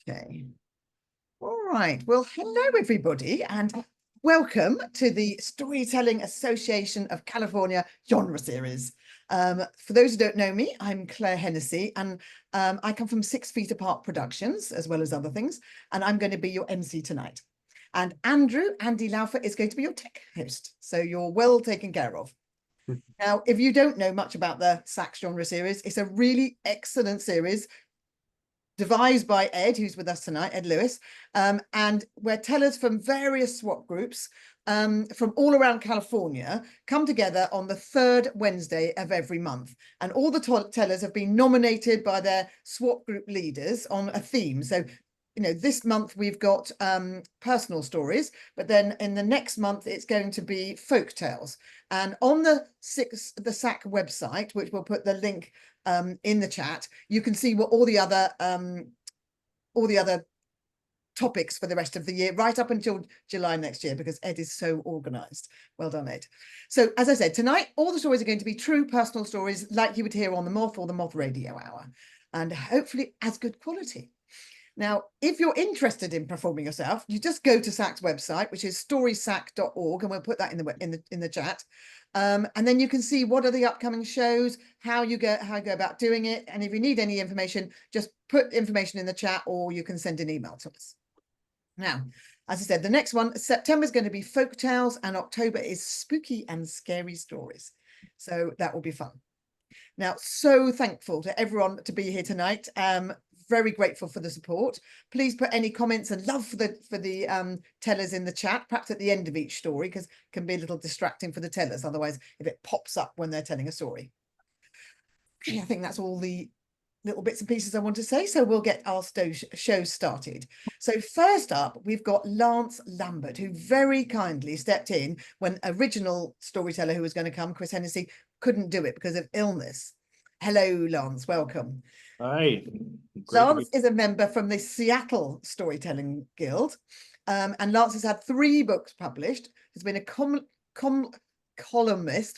Okay. All right. Well, hello, everybody, and welcome to the Storytelling Association of California genre series. For those who don't know me, I'm Claire Hennessy, and I come from 6 Feet Apart Productions, as well as other things, and I'm going to be your MC tonight. And Andy Laufer, is going to be your tech host, so you're well taken care of. Now, if you don't know much about the SAC genre series, it's a really excellent series devised by Ed, who's with us tonight, Ed Lewis, and where tellers from various SWAT groups from all around California come together on the third Wednesday of every month. And all the tellers have been nominated by their SWAT group leaders on a theme. So, you know, this month we've got personal stories, but then in the next month it's going to be folk tales. And on the SAC website, which we'll put the link in the chat, you can see what all the other topics for the rest of the year, right up until July next year, because Ed is so organized. Well done, Ed. So as I said, tonight all the stories are going to be true personal stories like you would hear on the Moth or the Moth Radio Hour, and hopefully as good quality. Now, if you're interested in performing yourself, you just go to SAC's website, which is storysac.org, and we'll put that in the chat. And then you can see what are the upcoming shows, how you go about doing it. And if you need any information, just put information in the chat, or you can send an email to us. Now, as I said, the next one, September is going to be folk tales, and October is spooky and scary stories. So that will be fun. Now, so thankful to everyone to be here tonight. Very grateful for the support. Please put any comments and love for the tellers in the chat, perhaps at the end of each story, because it can be a little distracting for the tellers otherwise if it pops up when they're telling a story. Okay, I think that's all the little bits and pieces I want to say, so we'll get our show started. So first up, we've got Lance Lambert, who very kindly stepped in when original storyteller who was going to come, Chris Hennessy, couldn't do it because of illness. Hello, Lance, welcome. Hi. Lance is a member from the Seattle Storytelling Guild, and Lance has had 3 books published. He's been a columnist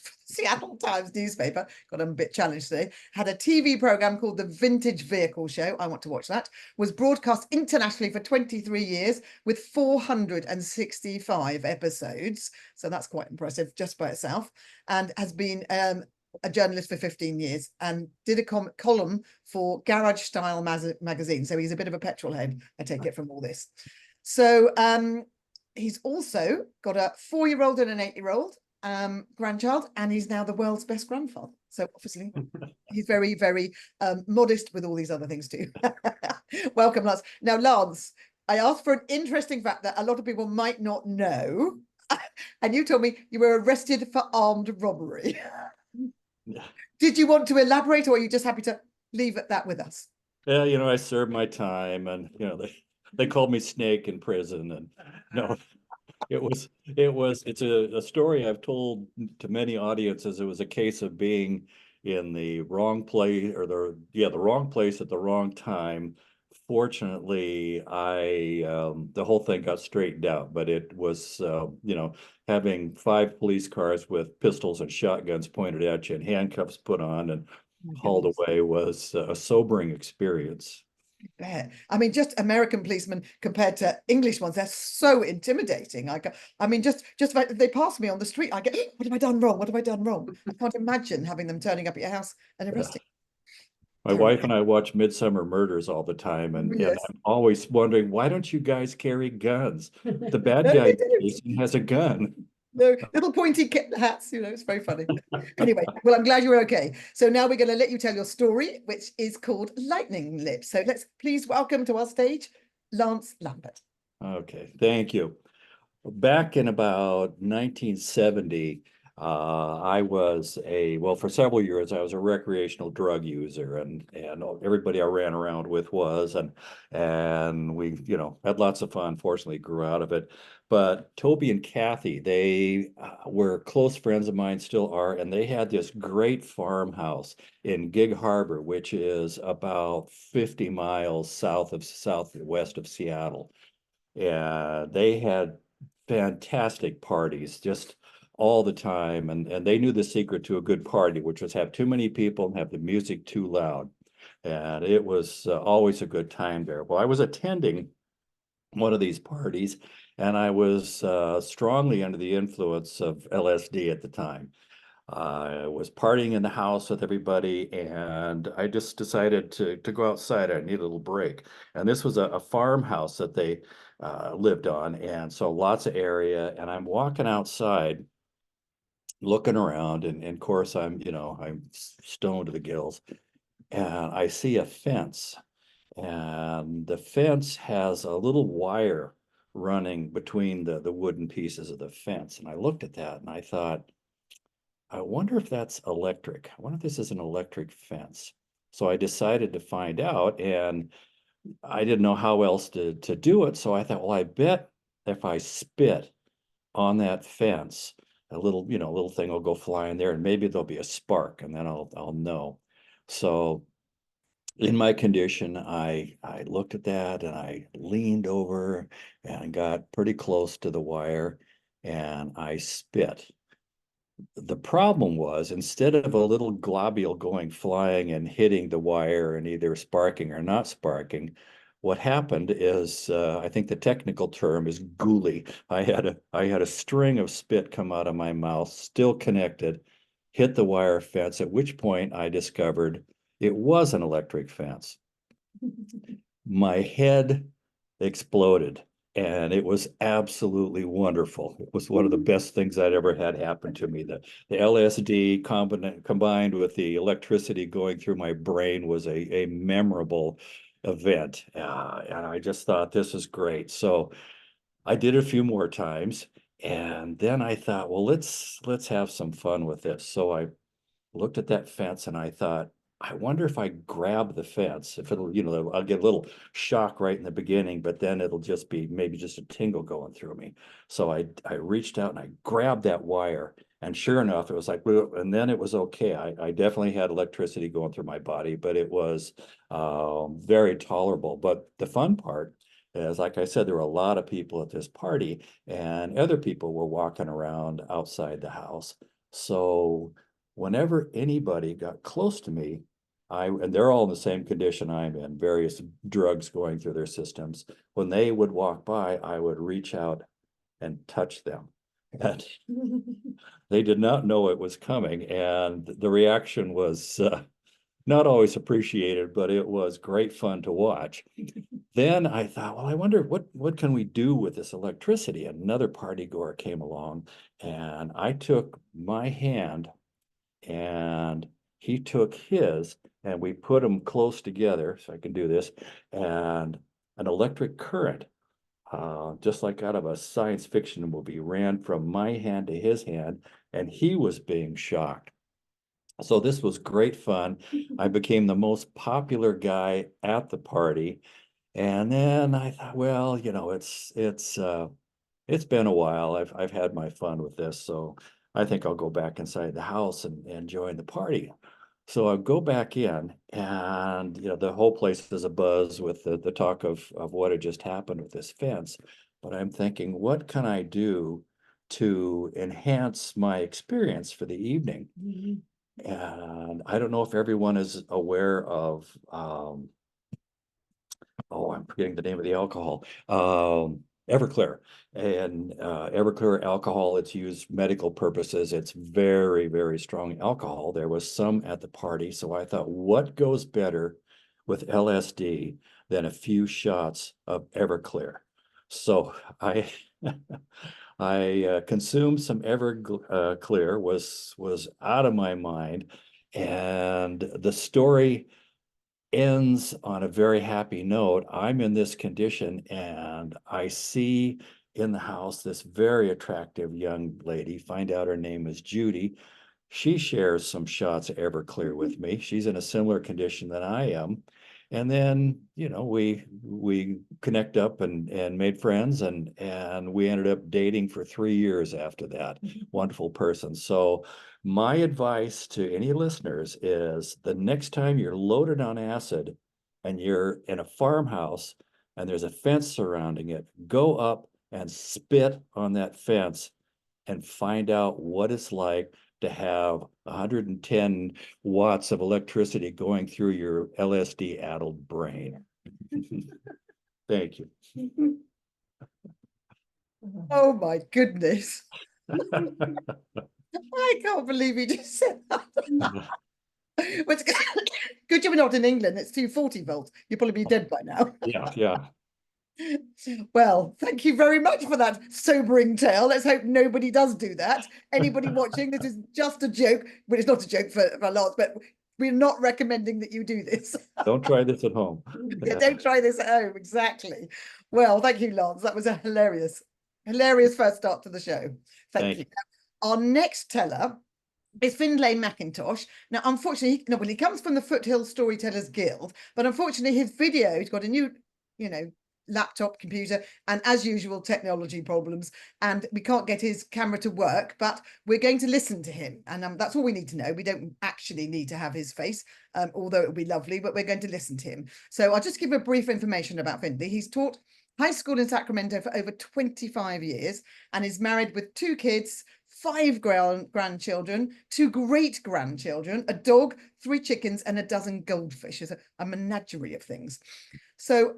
for the Seattle Times newspaper. Got a bit challenged today. Had a TV program called The Vintage Vehicle Show. I want to watch that. Was broadcast internationally for 23 years with 465 episodes. So that's quite impressive just by itself. And has been a journalist for 15 years and did a column for Garage Style magazine. So he's a bit of a petrol head, I take it from all this. So he's also got a 4-year-old and an 8-year-old grandchild, and he's now the world's best grandfather. So obviously he's very, very modest with all these other things too. Welcome, Lance. Now, Lance, I asked for an interesting fact that a lot of people might not know. And you told me you were arrested for armed robbery. Did you want to elaborate, or are you just happy to leave that with us? Yeah, you know, I served my time, and you know, they called me Snake in prison, and no, it's a story I've told to many audiences. It was a case of being in the wrong place, or the wrong place at the wrong time. Fortunately, the whole thing got straightened out, but it was you know, having 5 police cars with pistols and shotguns pointed at you and handcuffs put on and hauled away was a sobering experience. I mean, just American policemen compared to English ones, they're so intimidating. I mean, just if they pass me on the street, I get, what have I done wrong? What have I done wrong? I can't imagine having them turning up at your house and arresting. My wife and I watch Midsummer Murders all the time, and I'm always wondering, why don't you guys carry guns? The bad guy has a gun. No, little pointy hats, you know, it's very funny. Anyway, well, I'm glad you're okay. So now we're going to let you tell your story, which is called Lightning Lips. So let's please welcome to our stage, Lance Lambert. Okay, thank you. Back in about 1970, I was for several years, I was a recreational drug user, and everybody I ran around with was, and we, you know, had lots of fun, fortunately grew out of it. But Toby and Kathy, they were close friends of mine, still are, and they had this great farmhouse in Gig Harbor, which is about 50 miles southwest of Seattle. Yeah, they had fantastic parties just all the time, and they knew the secret to a good party, which was have too many people and have the music too loud. And it was always a good time there. Well, I was attending one of these parties, and I was strongly under the influence of LSD at the time. I was partying in the house with everybody, and I just decided to go outside. I need a little break. And this was a farmhouse that they lived on, and so lots of area. And I'm walking outside, looking around, and of course I'm stoned to the gills, and I see a fence, and the fence has a little wire running between the wooden pieces of the fence. And I looked at that and I thought, I wonder if that's electric. I wonder if this is an electric fence. So I decided to find out, and I didn't know how else to do it. So I thought, well, I bet if I spit on that fence, a little thing will go flying there, and maybe there'll be a spark, and then I'll know. So in my condition, I looked at that and I leaned over and got pretty close to the wire, and I spit. The problem was, instead of a little globule going flying and hitting the wire and either sparking or not sparking, what happened is, I think the technical term is gooly. I had a string of spit come out of my mouth, still connected, hit the wire fence, at which point I discovered it was an electric fence. My head exploded, and it was absolutely wonderful. It was one of the best things I'd ever had happen to me. The LSD combined with the electricity going through my brain was a memorable event. And I just thought, this is great. So I did it a few more times, and then I thought, well, let's have some fun with this. So I looked at that fence and I thought, I wonder if I grab the fence, if I'll get a little shock right in the beginning, but then it'll just be maybe just a tingle going through me. So I reached out and I grabbed that wire, and sure enough, it was like, and then it was okay. I definitely had electricity going through my body, but it was very tolerable. But the fun part is, like I said, there were a lot of people at this party, and other people were walking around outside the house. So whenever anybody got close to me, and they're all in the same condition I'm in, various drugs going through their systems. When they would walk by, I would reach out and touch them. And they did not know it was coming. And the reaction was not always appreciated, but it was great fun to watch. Then I thought, well, I wonder what can we do with this electricity? Another party goer came along, and I took my hand and he took his, and we put them close together, so I can do this, and an electric current, just like out of a science fiction movie, ran from my hand to his hand, and he was being shocked. So this was great fun. I became the most popular guy at the party. And then I thought, well, it's been a while. I've had my fun with this, so I think I'll go back inside the house and join the party. So I go back in, and the whole place is abuzz with the talk of what had just happened with this fence. But I'm thinking, what can I do to enhance my experience for the evening? And I don't know if everyone is aware of oh, I'm forgetting the name of the alcohol. Everclear. And Everclear alcohol, it's used medical purposes. It's very, very strong alcohol. There was some at the party. So I thought, what goes better with LSD than a few shots of Everclear? So I I consumed some Everclear, was out of my mind. And the story ends on a very happy note. I'm in this condition, and I see in the house this very attractive young lady. Find out her name is Judy. She shares some shots of Everclear with me. She's in a similar condition than I am. And then, we connect up and made friends, and we ended up dating for 3 years after that. Wonderful person. So my advice to any listeners is, the next time you're loaded on acid and you're in a farmhouse and there's a fence surrounding it, go up and spit on that fence and find out what it's like to have 110 watts of electricity going through your LSD-addled brain. Thank you. Oh my goodness. I can't believe you just said that. But good job we're not in England. It's 240 volts. You'd probably be dead by now. Yeah. Well, thank you very much for that sobering tale. Let's hope nobody does do that. Anybody watching, this is just a joke. Well, it's not a joke for lots, but we're not recommending that you do this. Don't try this at home. Yeah, don't try this at home. Exactly. Well, thank you, Lance. That was a hilarious first start to the show. Thank you. Our next teller is Finlay McIntosh. Now, unfortunately, he comes from the Foothill Storytellers Guild, but unfortunately, his video, he's got a new, laptop computer, and as usual, technology problems, and we can't get his camera to work, but we're going to listen to him, and that's all we need to know. We don't actually need to have his face, although it would be lovely, but we're going to listen to him. So I'll just give a brief information about Finlay. He's taught high school in Sacramento for over 25 years and is married with 2 kids, 5 grandchildren, 2 great-grandchildren, a dog, 3 chickens, and a dozen goldfish. It's a menagerie of things. So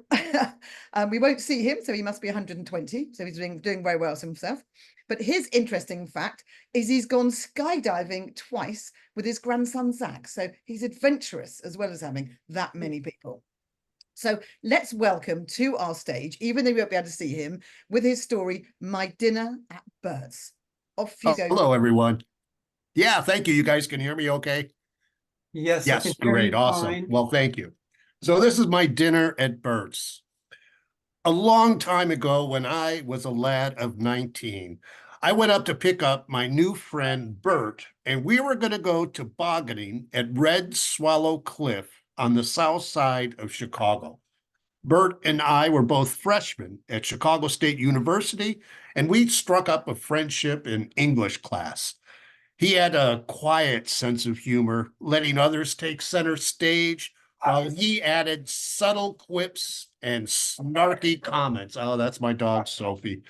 we won't see him, so he must be 120. So he's doing very well himself. But his interesting fact is he's gone skydiving twice with his grandson, Zach. So he's adventurous as well as having that many people. So let's welcome to our stage, even though we won't be able to see him, with his story, My Dinner at Bert's. Off you go. Hello, everyone. Yeah, thank you. You guys can hear me okay? Yes, Yes, great. Awesome. fine. Well, thank you. So this is my dinner at Bert's. A long time ago, when I was a lad of 19, I went up to pick up my new friend, Bert, and we were going to go tobogganing at Red Swallow Cliff on the south side of Chicago. Bert and I were both freshmen at Chicago State University, and we struck up a friendship in English class. He had a quiet sense of humor, letting others take center stage, while he added subtle quips and snarky comments. Oh, that's my dog, Sophie.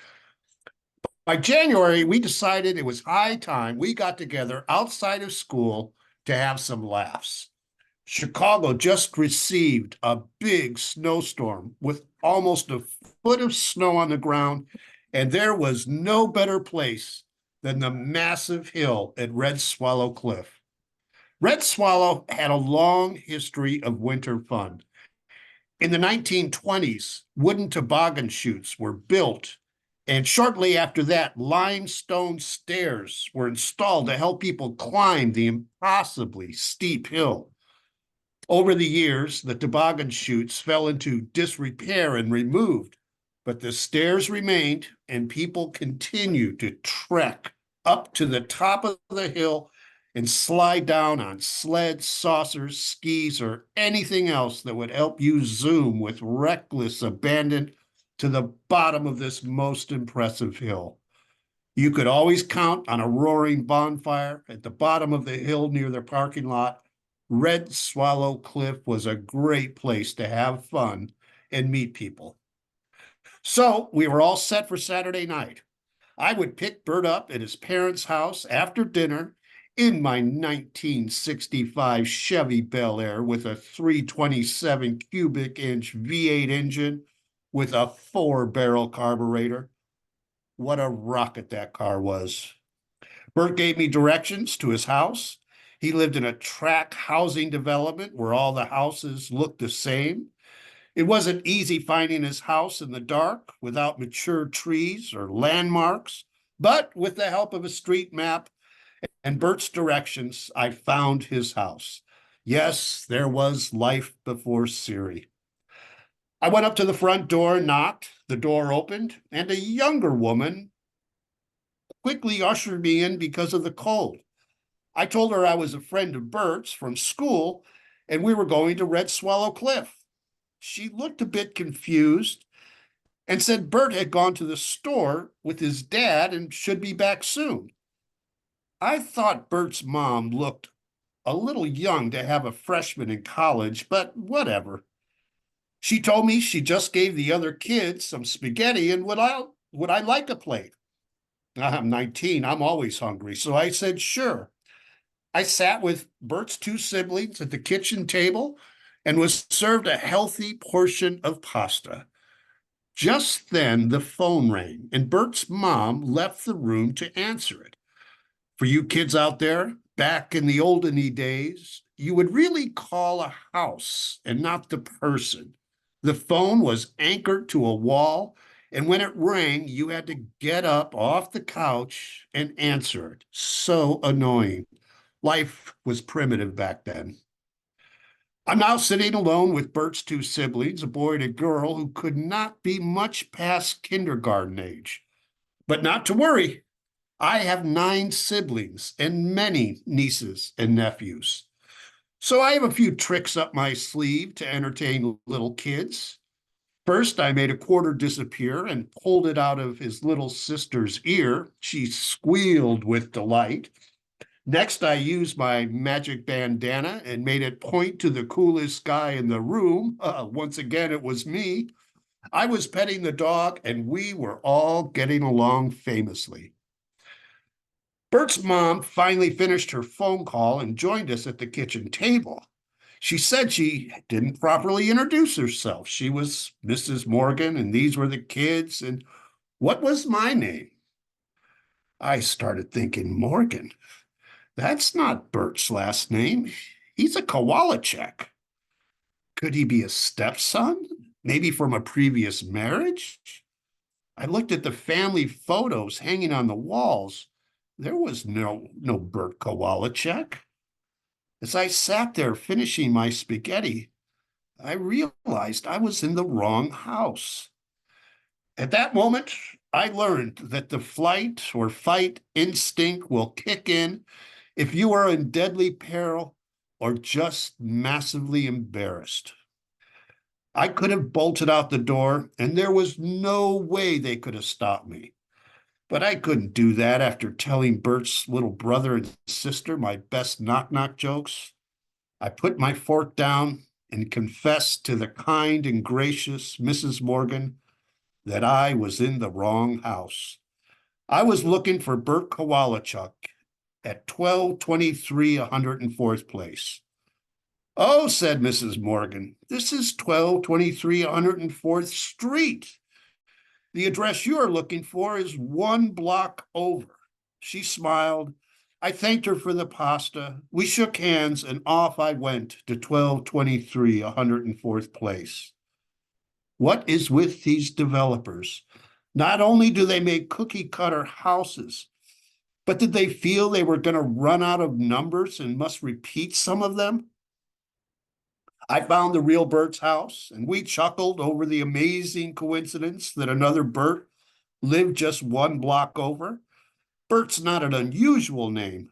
By January, we decided it was high time we got together outside of school to have some laughs. Chicago just received a big snowstorm with almost a foot of snow on the ground, and there was no better place than the massive hill at Red Swallow Cliff. Red Swallow had a long history of winter fun. In the 1920s, wooden toboggan chutes were built, and shortly after that, limestone stairs were installed to help people climb the impossibly steep hill. Over the years, the toboggan chutes fell into disrepair and removed, but the stairs remained, and people continued to trek up to the top of the hill and slide down on sleds, saucers, skis, or anything else that would help you zoom with reckless abandon to the bottom of this most impressive hill. You could always count on a roaring bonfire at the bottom of the hill near the parking lot. Red Swallow Cliff was a great place to have fun and meet people. So we were all set for Saturday night. I would pick Bert up at his parents' house after dinner in my 1965 Chevy Bel Air with a 327 cubic inch V8 engine with a 4-barrel carburetor. What a rocket that car was. Bert gave me directions to his house. He lived in a tract housing development where all the houses looked the same. It wasn't easy finding his house in the dark without mature trees or landmarks, but with the help of a street map and Bert's directions, I found his house. Yes, there was life before Siri. I went up to the front door and knocked. The door opened, and a younger woman quickly ushered me in because of the cold. I told her I was a friend of Bert's from school, and we were going to Red Swallow Cliff. She looked a bit confused and said Bert had gone to the store with his dad and should be back soon. I thought Bert's mom looked a little young to have a freshman in college, but whatever. She told me she just gave the other kids some spaghetti and would I like a plate? I'm 19, I'm always hungry, so I said sure. I sat with Bert's two siblings at the kitchen table and was served a healthy portion of pasta. Just then, the phone rang, and Bert's mom left the room to answer it. For you kids out there, back in the olden days, you would really call a house and not the person. The phone was anchored to a wall, and when it rang, you had to get up off the couch and answer it. So annoying. Life was primitive back then. I'm now sitting alone with Bert's two siblings, a boy and a girl who could not be much past kindergarten age. But not to worry, I have 9 siblings and many nieces and nephews. So I have a few tricks up my sleeve to entertain little kids. First, I made a quarter disappear and pulled it out of his little sister's ear. She squealed with delight. Next, I used my magic bandana and made it point to the coolest guy in the room. Once again, it was me. I was petting the dog, and we were all getting along famously. Bert's mom finally finished her phone call and joined us at the kitchen table. She said she didn't properly introduce herself. She was Mrs. Morgan, and these were the kids. And what was my name? I started thinking, Morgan. That's not Bert's last name. He's a Kowalczyk. Could he be a stepson? Maybe from a previous marriage? I looked at the family photos hanging on the walls. There was no Bert Kowalczyk. As I sat there finishing my spaghetti, I realized I was in the wrong house. At that moment, I learned that the flight or fight instinct will kick in if you are in deadly peril or just massively embarrassed. I could have bolted out the door, and there was no way they could have stopped me. But I couldn't do that after telling Bert's little brother and sister my best knock-knock jokes. I put my fork down and confessed to the kind and gracious Mrs. Morgan that I was in the wrong house. I was looking for Bert Kowalczyk at 1223 104th Place. Oh, said Mrs. Morgan, this is 1223 104th Street. The address you are looking for is 1 block over. She smiled. I thanked her for the pasta. We shook hands, and off I went to 1223 104th Place. What is with these developers? Not only do they make cookie-cutter houses, but did they feel they were going to run out of numbers and must repeat some of them? I found the real Bert's house, and we chuckled over the amazing coincidence that another Bert lived just 1 block over. Bert's not an unusual name,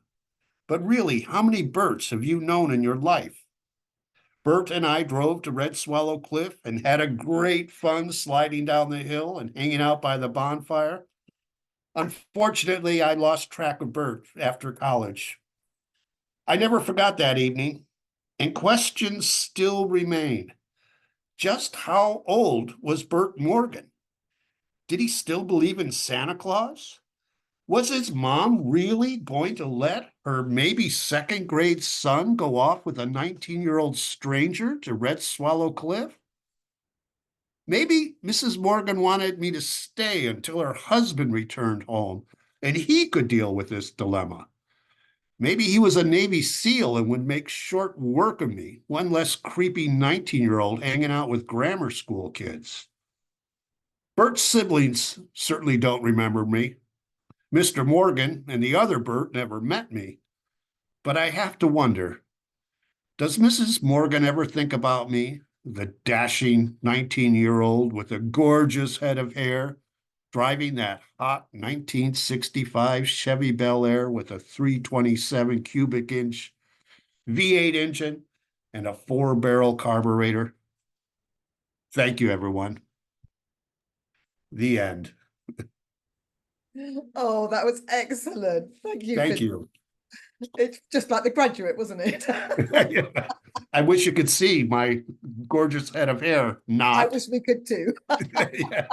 but really, how many Berts have you known in your life? Bert and I drove to Red Swallow Cliff and had a great fun sliding down the hill and hanging out by the bonfire. Unfortunately, I lost track of Bert after college. I never forgot that evening. And questions still remain. Just how old was Bert Morgan? Did he still believe in Santa Claus? Was his mom really going to let her maybe 2nd grade son go off with a 19-year-old stranger to Red Swallow Cliff? Maybe Mrs. Morgan wanted me to stay until her husband returned home and he could deal with this dilemma. Maybe he was a Navy SEAL and would make short work of me, one less creepy 19-year-old hanging out with grammar school kids. Bert's siblings certainly don't remember me. Mr. Morgan and the other Bert never met me. But I have to wonder, does Mrs. Morgan ever think about me, the dashing 19-year-old with a gorgeous head of hair, driving that hot 1965 Chevy Bel Air with a 327 cubic inch V8 engine and a 4-barrel carburetor? Thank you, everyone. The end. Oh, that was excellent. Thank you. Thank Finn. you. It's just like The Graduate, wasn't it? I wish you could see my gorgeous head of hair. I wish we could too. Yeah.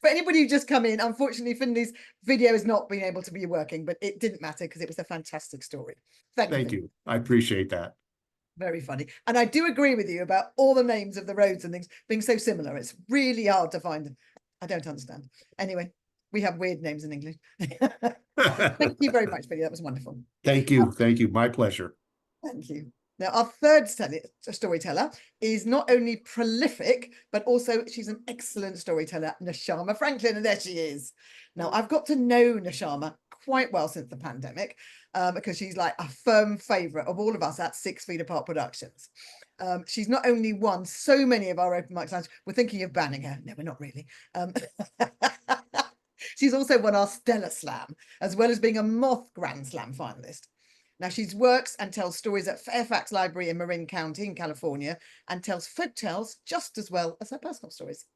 For anybody who just come in, unfortunately, Finley's video has not been able to be working, but it didn't matter because it was a fantastic story. Thank you. Thank Finley. you. I appreciate that. Very funny. And I do agree with you about all the names of the roads and things being so similar. It's really hard to find them. I don't understand. Anyway, we have weird names in English. Thank you very much, Finley. That was wonderful. Thank you. Thank you. My pleasure. Thank you. Now, our third storyteller is not only prolific, but also she's an excellent storyteller, Nashama Franklin, and there she is. Now, I've got to know Nashama quite well since the pandemic, because she's like a firm favourite of all of us at 6 Feet Apart Productions. She's not only won so many of our open mic slams, we're thinking of banning her. No, we're not really. She's also won our Stella Slam, as well as being a Moth Grand Slam finalist. Now, she works and tells stories at Fairfax Library in Marin County in California and tells folk tales just as well as her personal stories.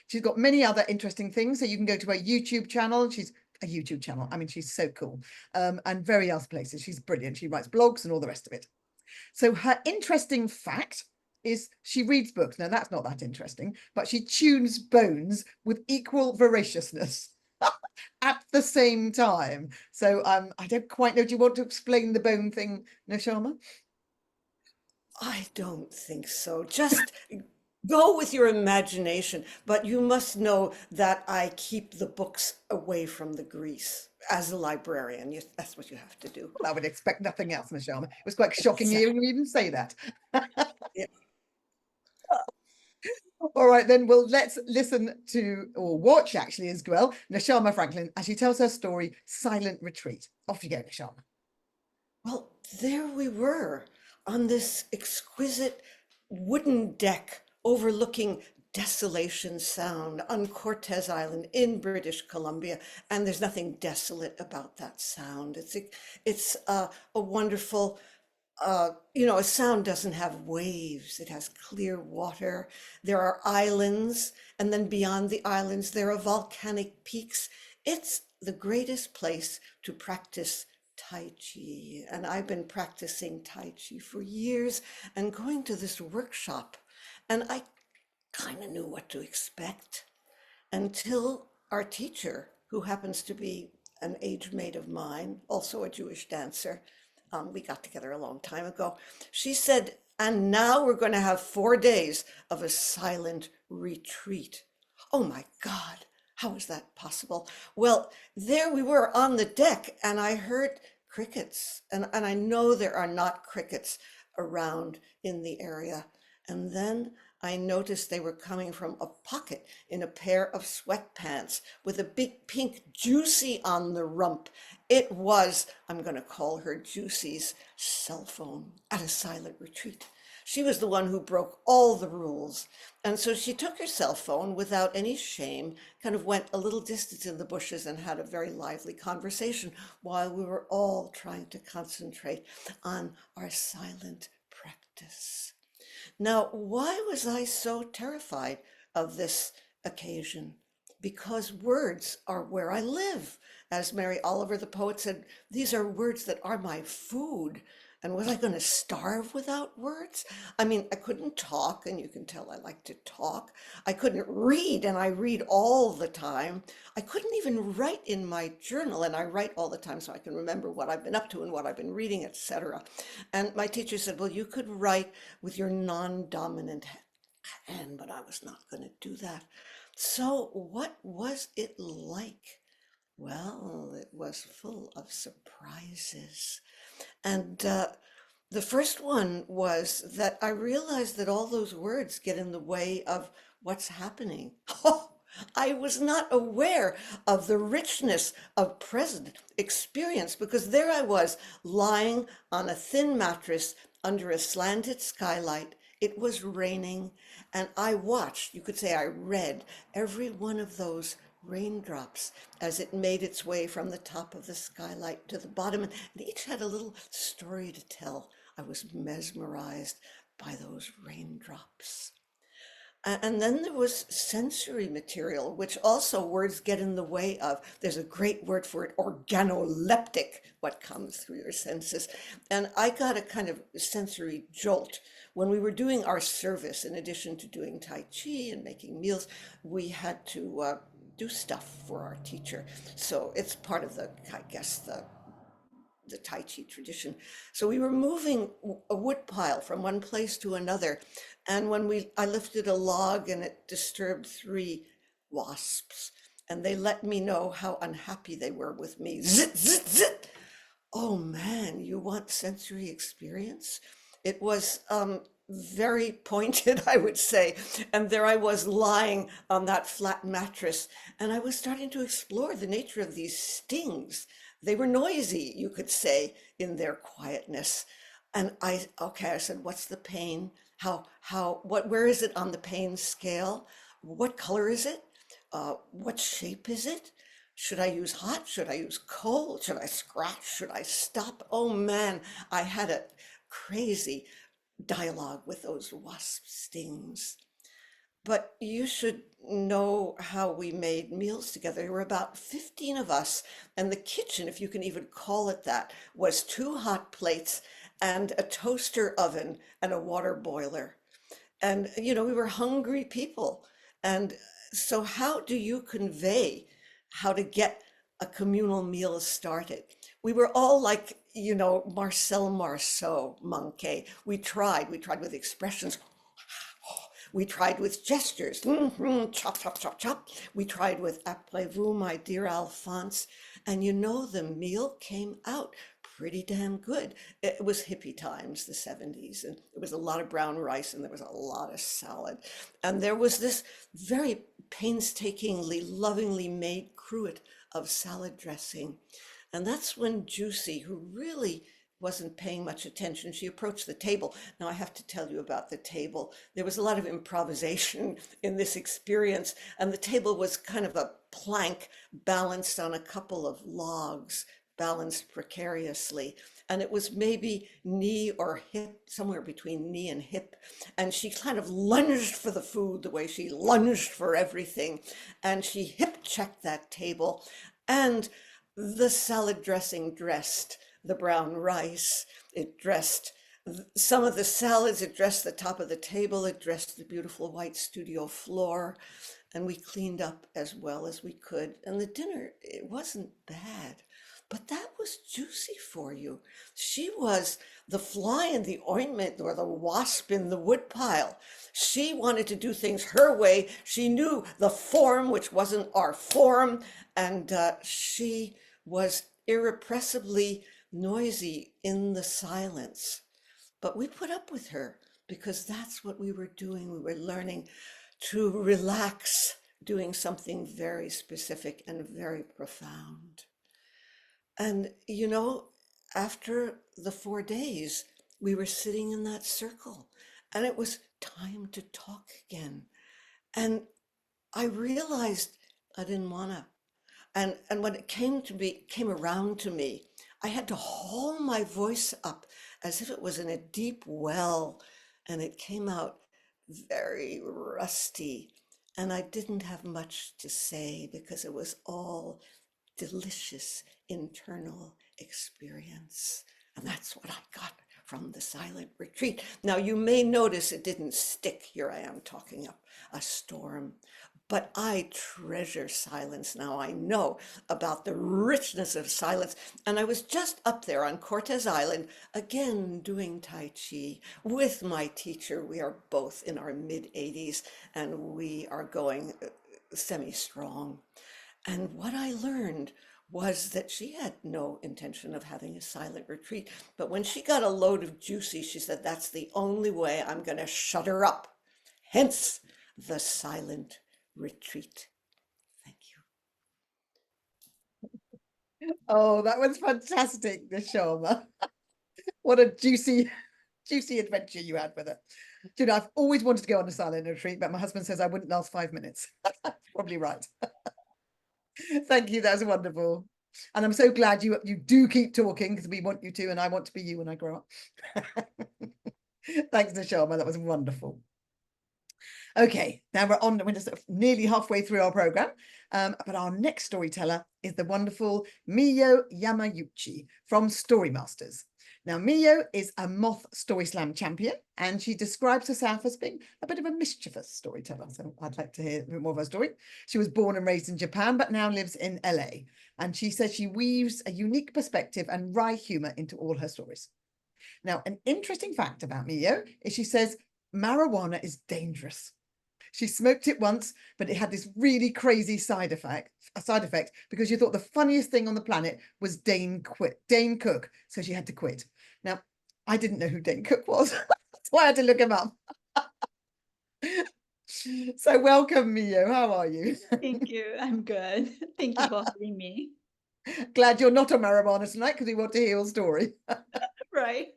She's got many other interesting things. So you can go to her YouTube channel. She's a YouTube channel. I mean, she's so cool. And very other places. She's brilliant. She writes blogs and all the rest of it. So her interesting fact is she reads books. Now, that's not that interesting, but she tunes bones with equal voraciousness. At the same time. So I don't quite know. Do you want to explain the bone thing, Nashama? I don't think so. Just go with your imagination. But you must know that I keep the books away from the grease. As a librarian, that's what you have to do. Well, I would expect nothing else, Nashama. It was quite shocking hearing you even say that. Yeah. All right, then, well, let's listen to, or watch actually as well, Nashama Franklin as she tells her story, Silent Retreat. Off you go, Nashama. Well, there we were on this exquisite wooden deck overlooking Desolation Sound on Cortes Island in British Columbia. And there's nothing desolate about that sound. It's a wonderful, a sound doesn't have waves. It has clear water. There are islands, and then beyond the islands, there are volcanic peaks. It's the greatest place to practice Tai Chi. And I've been practicing Tai Chi for years and going to this workshop. And I kind of knew what to expect until our teacher, who happens to be an age mate of mine, also a Jewish dancer, we got together a long time ago. She said, and now we're going to have 4 days of a silent retreat. Oh my God, how is that possible? Well, there we were on the deck and I heard crickets, and I know there are not crickets around in the area. And then I noticed they were coming from a pocket in a pair of sweatpants with a big pink Juicy on the rump. It was, I'm going to call her Juicy's cell phone at a silent retreat. She was the one who broke all the rules. And so she took her cell phone without any shame, kind of went a little distance in the bushes and had a very lively conversation while we were all trying to concentrate on our silent practice. Now, why was I so terrified of this occasion? Because words are where I live. As Mary Oliver, the poet, said, these are words that are my food. And was I going to starve without words? I mean, I couldn't talk, and you can tell I like to talk. I couldn't read, and I read all the time. I couldn't even write in my journal, and I write all the time so I can remember what I've been up to and what I've been reading, etc. And my teacher said, well, you could write with your non-dominant hand, but I was not going to do that. So what was it like? Well, it was full of surprises. And the first one was that I realized that all those words get in the way of what's happening. Oh, I was not aware of the richness of present experience, because there I was lying on a thin mattress under a slanted skylight. It was raining, and I watched, you could say I read, every one of those raindrops as it made its way from the top of the skylight to the bottom, and each had a little story to tell. I was mesmerized by those raindrops. And then there was sensory material, which also words get in the way of. There's a great word for it, organoleptic, what comes through your senses. And I got a kind of sensory jolt. When we were doing our service, in addition to doing Tai Chi and making meals, we had to do stuff for our teacher. So it's part of the, I guess, the Tai Chi tradition. So we were moving a wood pile from one place to another. And when I lifted a log and it disturbed 3 wasps, and they let me know how unhappy they were with me. Zit, zit, zit. Oh man, you want sensory experience? It was very pointed, I would say. And there I was lying on that flat mattress, and I was starting to explore the nature of these stings. They were noisy, you could say, in their quietness. And I said, what's the pain? Where is it on the pain scale? What color is it? What shape is it? Should I use hot? Should I use cold? Should I scratch? Should I stop? Oh man, I had a crazy dialogue with those wasp stings. But you should know how we made meals together. There were about 15 of us, and the kitchen, if you can even call it that, was 2 hot plates and a toaster oven and a water boiler. And, we were hungry people. And so how do you convey how to get a communal meal started? We were all like, Marcel Marceau, Monkey. We tried with expressions. We tried with gestures, chop, chop, chop, chop. We tried with appelez-vous, my dear Alphonse. And the meal came out pretty damn good. It was hippie times, the 70s, and there was a lot of brown rice and there was a lot of salad. And there was this very painstakingly, lovingly made cruet of salad dressing. And that's when Juicy, who really wasn't paying much attention, she approached the table. Now I have to tell you about the table. There was a lot of improvisation in this experience, and the table was kind of a plank balanced on a couple of logs, balanced precariously. And it was maybe knee or hip, somewhere between knee and hip. And she kind of lunged for the food the way she lunged for everything. And she hip checked that table. And the salad dressing dressed the brown rice. It dressed some of the salads. It dressed the top of the table. It dressed the beautiful white studio floor. And we cleaned up as well as we could. And the dinner, it wasn't bad. But that was Juicy for you. She was the fly in the ointment or the wasp in the woodpile. She wanted to do things her way. She knew the form, which wasn't our form. And she was irrepressibly noisy in the silence. But we put up with her because that's what we were doing. We were learning to relax, doing something very specific and very profound. And, after the 4 days, we were sitting in that circle and it was time to talk again. And I realized I didn't want to. And when it came around to me, I had to haul my voice up as if it was in a deep well, and it came out very rusty. And I didn't have much to say because it was all delicious internal experience. And that's what I got from the silent retreat. Now, you may notice it didn't stick. Here I am talking up a storm. But I treasure silence now. I know about the richness of silence. And I was just up there on Cortez Island, again doing Tai Chi with my teacher. We are both in our mid-80s and we are going semi-strong. And what I learned was that she had no intention of having a silent retreat. But when she got a load of Juicy, she said, that's the only way I'm going to shut her up. Hence the silent retreat. Thank you. Oh, that was fantastic, Nishama. What a juicy adventure you had with it. I've always wanted to go on a silent retreat, but my husband says I wouldn't last 5 minutes. Probably right. Thank you. That was wonderful. And I'm so glad you do keep talking because we want you to, and I want to be you when I grow up. Thanks, Nishama. That was wonderful. Okay, now we're just nearly halfway through our program, but our next storyteller is the wonderful Miyo Yamayuchi from Storymasters. Now, Mio is a Moth Story Slam champion, and she describes herself as being a bit of a mischievous storyteller. So I'd like to hear a bit more of her story. She was born and raised in Japan, but now lives in LA. And she says she weaves a unique perspective and wry humor into all her stories. Now, an interesting fact about Mio is she says marijuana is dangerous. She smoked it once, but it had this really crazy side effect because she thought the funniest thing on the planet was Dane Cook. So she had to quit. Now, I didn't know who Dane Cook was. That's why I had to look him up. So welcome, Mio. How are you? Thank you. I'm good. Thank you for having me. Glad you're not on marijuana tonight because we want to hear your story. Right.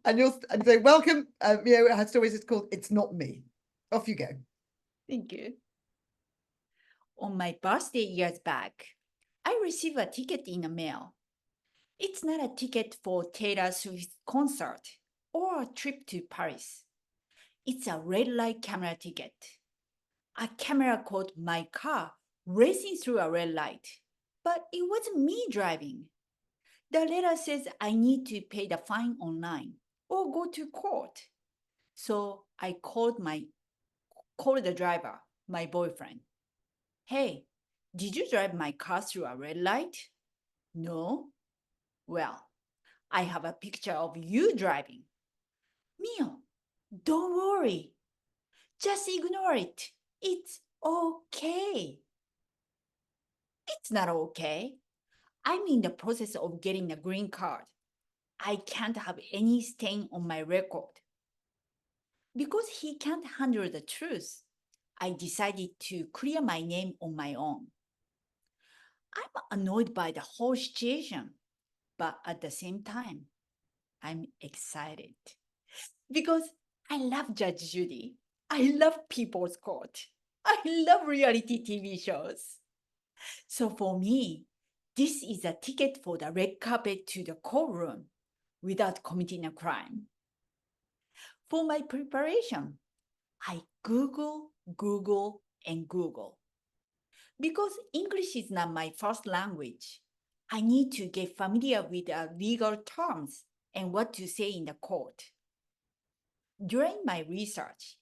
And so welcome, Mio. Her story is called It's Not Me. Off you go. Thank you. On my birthday years back, I received a ticket in the mail. It's not a ticket for Taylor Swift's concert or a trip to Paris. It's a red light camera ticket. A camera caught my car racing through a red light, but it wasn't me driving. The letter says I need to pay the fine online or go to court. So I called the driver, my boyfriend. Hey, did you drive my car through a red light? No. Well, I have a picture of you driving. Mio, don't worry. Just ignore it. It's okay. It's not okay. I'm in the process of getting a green card. I can't have any stain on my record. Because he can't handle the truth, I decided to clear my name on my own. I'm annoyed by the whole situation, but at the same time, I'm excited. Because I love Judge Judy. I love People's Court. I love reality TV shows. So for me, this is a ticket for the red carpet to the courtroom without committing a crime. For my preparation, I Google, and Google. Because English is not my first language, I need to get familiar with the legal terms and what to say in the court. During my research,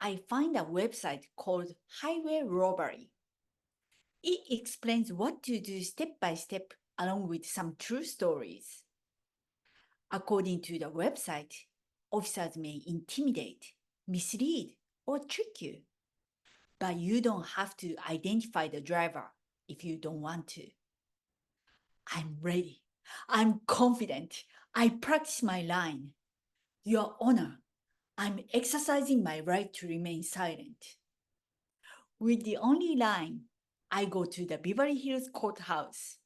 I find a website called Highway Robbery. It explains what to do step by step along with some true stories. According to the website, officers may intimidate, mislead, or trick you. But you don't have to identify the driver if you don't want to. I'm ready. I'm confident. I practice my line. Your Honor, I'm exercising my right to remain silent. With the only line, I go to the Beverly Hills courthouse.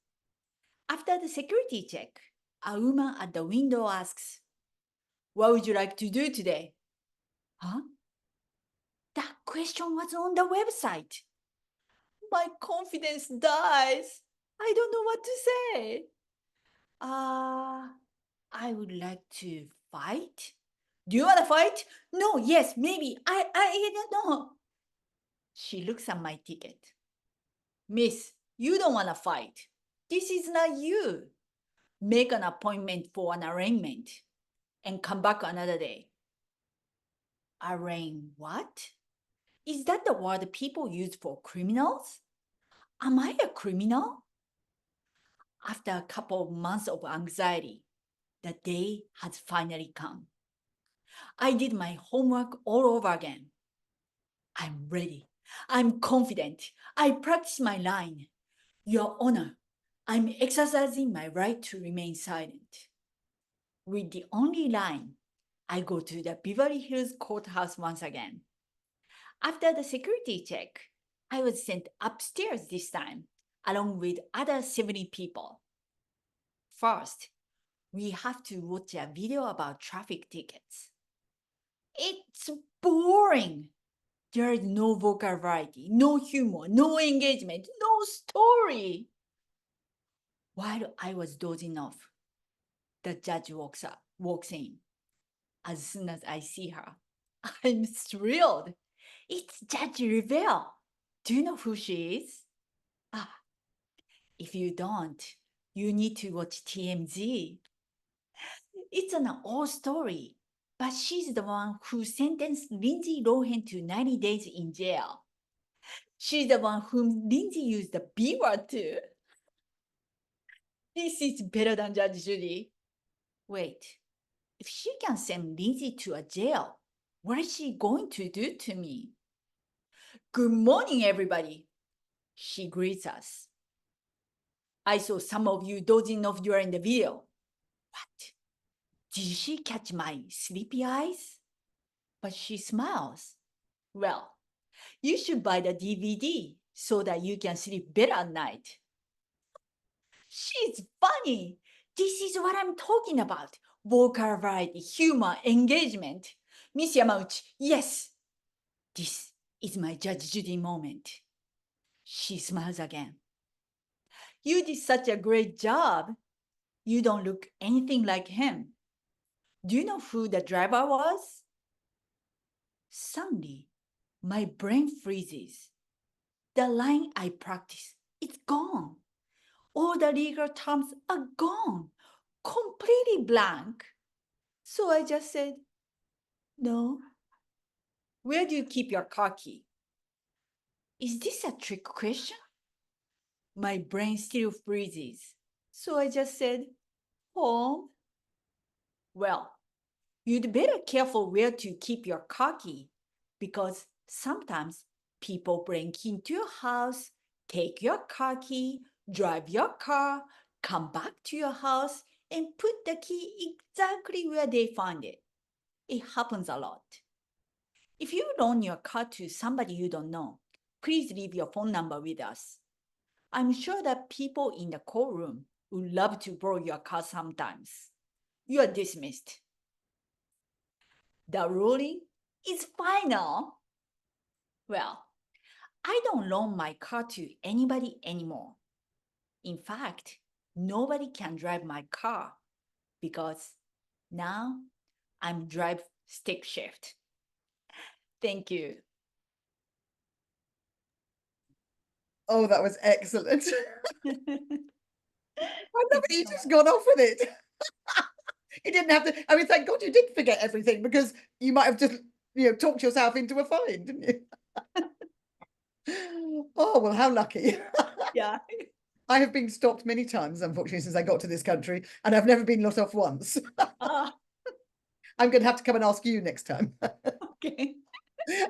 After the security check, a woman at the window asks, "What would you like to do today?" Huh? That question was on the website. My confidence dies. I don't know what to say. I would like to fight. Do you want to fight? No, yes, maybe. I don't know. She looks at my ticket. Miss, you don't want to fight. This is not you. Make an appointment for an arraignment and come back another day. Arraign what? Is that the word people use for criminals? Am I a criminal? After a couple of months of anxiety, the day has finally come. I did my homework all over again. I'm ready. I'm confident. I practice my line. Your Honor, I'm exercising my right to remain silent. With the only line, I go to the Beverly Hills courthouse once again. After the security check, I was sent upstairs this time, along with other 70 people. First, we have to watch a video about traffic tickets. It's boring. There is no vocal variety, no humor, no engagement, no story. While I was dozing off, the judge walks in. As soon as I see her, I'm thrilled. It's Judge Revelle. Do you know who she is? If you don't, you need to watch TMZ. It's an old story, but she's the one who sentenced Lindsay Lohan to 90 days in jail. She's the one whom Lindsay used the B word to. This is better than Judge Judy. Wait, if she can send Lindsay to a jail, what is she going to do to me? Good morning, everybody. She greets us. I saw some of you dozing off during the video. What? Did she catch my sleepy eyes? But she smiles. Well, you should buy the DVD so that you can sleep better at night. She's funny. This is what I'm talking about. Vocal variety, humor, engagement. Miss Yamauchi, yes. This is my Judge Judy moment. She smiles again. You did such a great job. You don't look anything like him. Do you know who the driver was? Suddenly, my brain freezes. The line I practiced, it's gone. All the legal terms are gone. Completely blank. So I just said, no. Where do you keep your car key? Is this a trick question? My brain still freezes. So I just said, home. Well, you'd better careful where to keep your car key, because sometimes people break into your house, take your car key, drive your car, come back to your house, and put the key exactly where they found it. It happens a lot. If you loan your car to somebody you don't know, please leave your phone number with us. I'm sure that people in the courtroom would love to borrow your car sometimes. You are dismissed. The ruling is final. Well, I don't loan my car to anybody anymore. In fact, nobody can drive my car because now I'm drive stick shift. Thank you. Oh, that was excellent. I love it. You just got off with it. You didn't have to. I mean, thank God you did forget everything, because you might have just, talked yourself into a fine, didn't you? Oh, well, how lucky. Yeah. I have been stopped many times, unfortunately, since I got to this country, and I've never been let off once. Ah, I'm going to have to come and ask you next time. okay.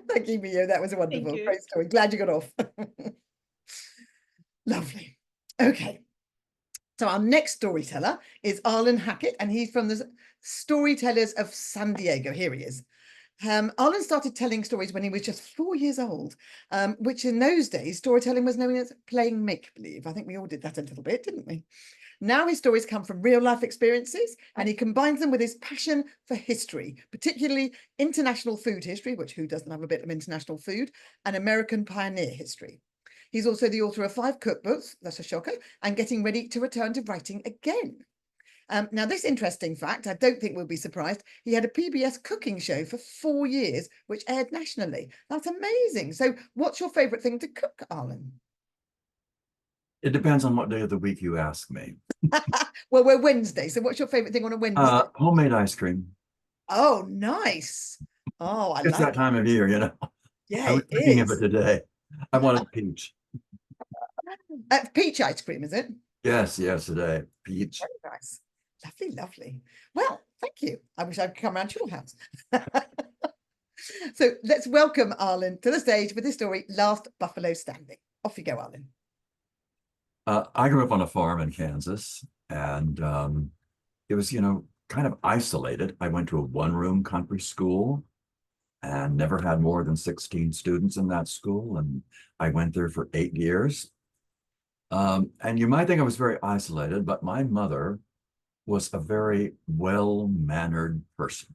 Thank you, Mio. That was a wonderful, you. great story. Glad you got off. Lovely. Okay. So our next storyteller is Arlen Hackett, and he's from the Storytellers of San Diego. Here he is. Arlen started telling stories when he was just 4 years old, which in those days, storytelling was known as playing make-believe. I think we all did that a little bit, didn't we? Now his stories come from real life experiences, and he combines them with his passion for history, particularly international food history, which who doesn't have a bit of international food, and American pioneer history. He's also the author of 5 cookbooks, that's a shocker, and getting ready to return to writing again. Now, this interesting fact, I don't think we'll be surprised, he had a PBS cooking show for 4 years, which aired nationally. That's amazing. So what's your favourite thing to cook, Arlen? It depends on what day of the week you ask me. Well, we're Wednesday, so what's your favourite thing on a Wednesday? Homemade ice cream. Oh, nice. Oh, I It's like that time of year, you know. Yeah, I was it thinking of is. it today. I wanted peach. Peach ice cream, is it? Yes, today. Peach. Very nice. Lovely, lovely. Well, thank you. I wish I'd come around to your house. So let's welcome Arlen to the stage with his story, Last Buffalo Standing. Off you go, Arlen. I grew up on a farm in Kansas, and it was, kind of isolated. I went to a one-room country school and never had more than 16 students in that school. And I went there for 8 years. And you might think I was very isolated, but my mother was a very well-mannered person.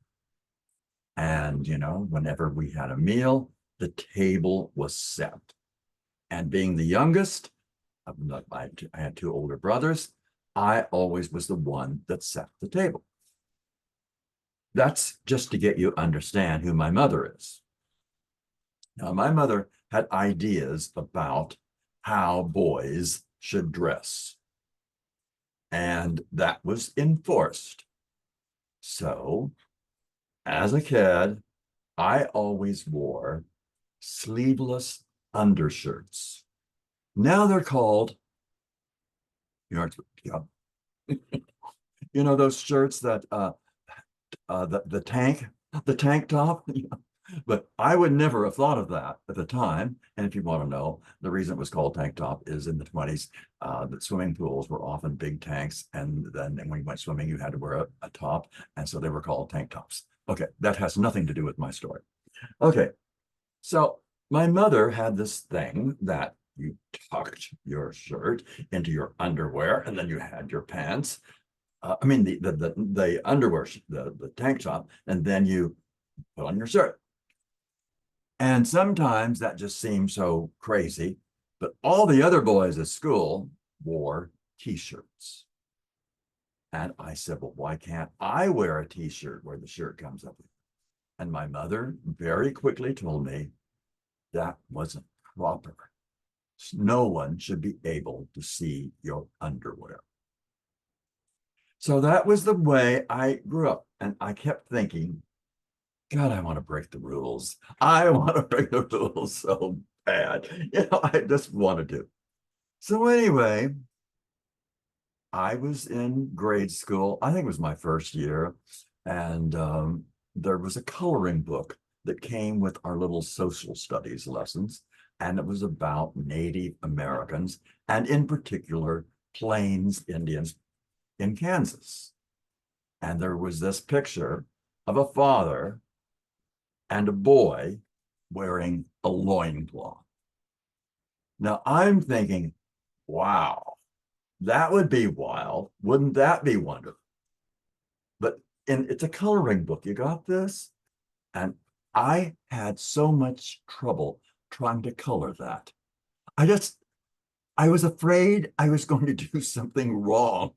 And, whenever we had a meal, the table was set. And being the youngest, I had 2 older brothers, I always was the one that set the table. That's just to get you to understand who my mother is. Now, my mother had ideas about how boys should dress. And that was enforced. So as a kid, I always wore sleeveless undershirts. Now they're called, yeah, those shirts that the tank top. But I would never have thought of that at the time. And if you want to know, the reason it was called tank top is in the 20s, the swimming pools were often big tanks. And then when you went swimming, you had to wear a top. And so they were called tank tops. Okay, that has nothing to do with my story. Okay, so my mother had this thing that you tucked your shirt into your underwear, and then you had your pants. I mean, the underwear, the tank top, and then you put on your shirt. And sometimes that just seemed so crazy, but all the other boys at school wore t-shirts. And I said, well, why can't I wear a t-shirt where the shirt comes up? And my mother very quickly told me that wasn't proper. No one should be able to see your underwear. So that was the way I grew up. And I kept thinking, God, I want to break the rules. I want to break the rules so bad. I just wanted to. So anyway, I was in grade school. I think it was my first year. And there was a coloring book that came with our little social studies lessons. And it was about Native Americans, and in particular, Plains Indians in Kansas. And there was this picture of a father and a boy wearing a loincloth. Now I'm thinking, wow, that would be wild. Wouldn't that be wonderful? But it's a coloring book. You got this? And I had so much trouble trying to color that. I was afraid I was going to do something wrong,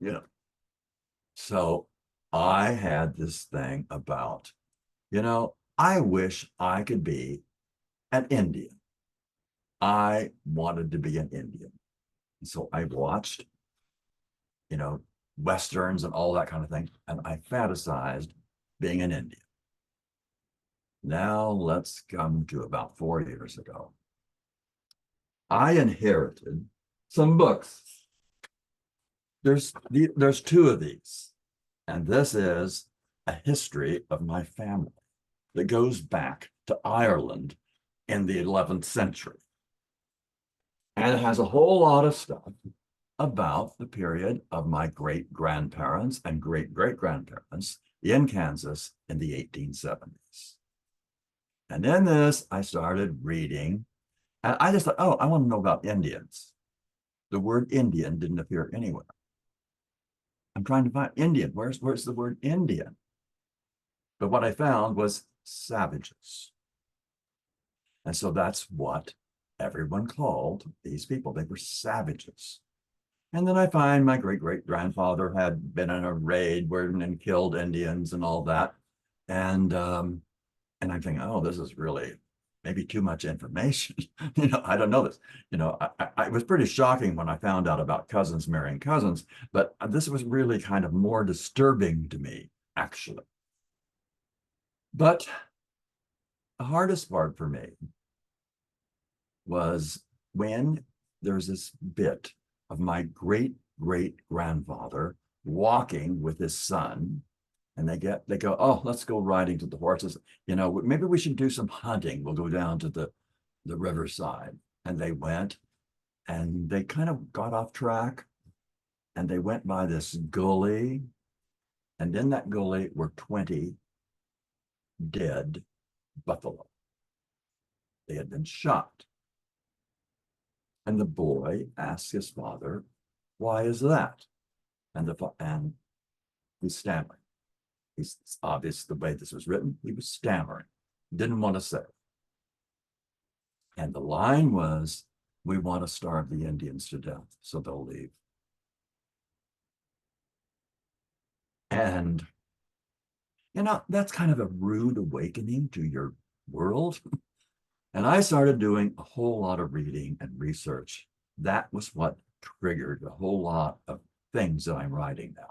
So I had this thing about, I wish I could be an Indian. I wanted to be an Indian. And so I watched, Westerns and all that kind of thing. And I fantasized being an Indian. Now let's come to about 4 years ago. I inherited some books. There's two of these. And this is a history of my family that goes back to Ireland in the 11th century. And it has a whole lot of stuff about the period of my great-grandparents and great-great-grandparents in Kansas in the 1870s. And in this, I started reading, and I just thought, oh, I want to know about Indians. The word Indian didn't appear anywhere. I'm trying to find Indian. Where's the word Indian? But what I found was savages. And so that's what everyone called these people. They were savages. And then I find my great-great-grandfather had been in a raid and killed Indians and all that. And I'm thinking, oh, this is really maybe too much information. I don't know this. It was pretty shocking when I found out about cousins marrying cousins, but this was really kind of more disturbing to me, actually. But the hardest part for me was when there's this bit of my great-great-grandfather walking with his son, and they go, oh, let's go riding to the horses. Maybe we should do some hunting. We'll go down to the riverside. And they went, and they kind of got off track, and they went by this gully, and in that gully were 20 dead buffalo. They had been shot. And the boy asked his father, why is that? And he's stammering. It's obvious the way this was written, he was stammering, didn't want to say. And the line was, we want to starve the Indians to death, so they'll leave. And, that's kind of a rude awakening to your world. And I started doing a whole lot of reading and research. That was what triggered a whole lot of things that I'm writing now.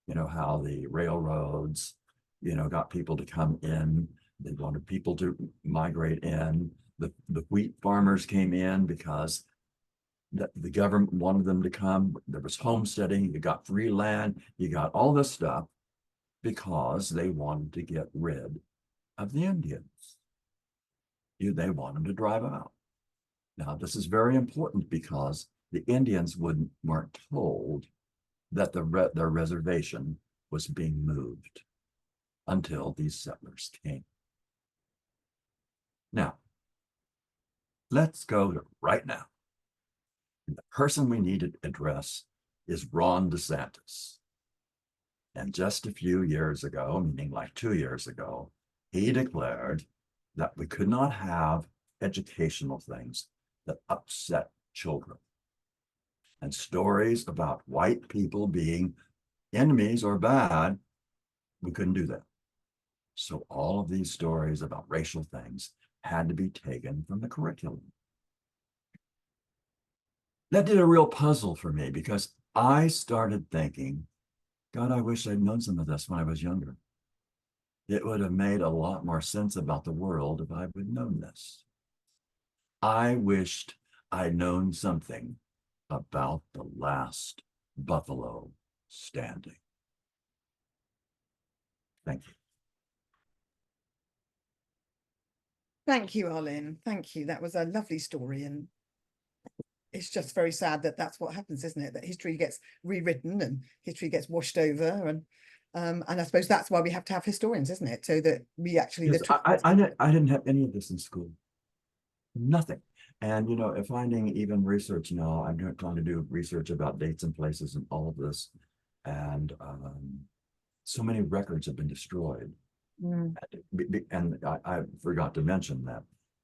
You know, how the railroads, you know, got people to come in. They wanted people to migrate in. The wheat farmers came in because the government wanted them to come. There was homesteading, you got free land, you got all this stuff because they wanted to get rid of the Indians. They wanted to drive them out. Now, this is very important because the Indians weren't told that their reservation was being moved until these settlers came. Now, let's go to right now. And the person we need to address is Ron DeSantis. And just a few years ago, meaning like 2 years ago, he declared that we could not have educational things that upset children. And stories about white people being enemies or bad, we couldn't do that. So all of these stories about racial things had to be taken from the curriculum. That did a real puzzle for me because I started thinking, God, I wish I'd known some of this when I was younger. It would have made a lot more sense about the world if I would have known this. I wished I'd known something about the last buffalo standing. Thank you. Thank you, Arlene. Thank you. That was a lovely story. And it's just very sad that that's what happens, isn't it? That history gets rewritten and history gets washed over. And I suppose that's why we have to have historians, isn't it? So that we actually... Yes, I didn't have any of this in school. Nothing. And, you know, finding even research now, I'm trying to do research about dates and places and all of this. And so many records have been destroyed. Mm. And I forgot to mention that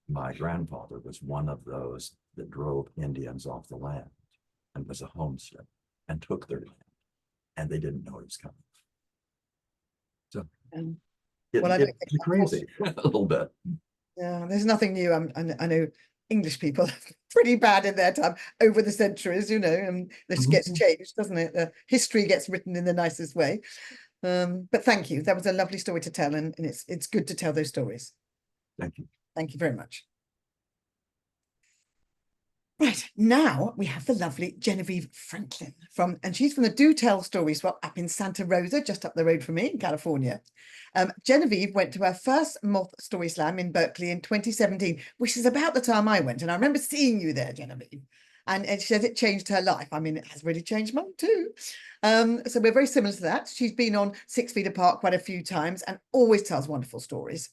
my grandfather was one of those that drove Indians off the land and was a homestead and took their land. And they didn't know he was coming. So Well, I don't think it's that's crazy, a little bit. Yeah, there's nothing new. I know English people are pretty bad in their time over the centuries, you know, and this gets changed, doesn't it? History gets written in the nicest way. But thank you. That was a lovely story to tell, and it's good to tell those stories. Thank you. Thank you very much. Right, now we have the lovely Genevieve Franklin and she's from the Do Tell Story Swap up in Santa Rosa, just up the road from me in California. Genevieve went to her first Moth Story Slam in Berkeley in 2017, which is about the time I went. And I remember seeing you there, Genevieve. And she says it changed her life. I mean, it has really changed mine too. So we're very similar to that. She's been on 6 Feet Apart quite a few times and always tells wonderful stories.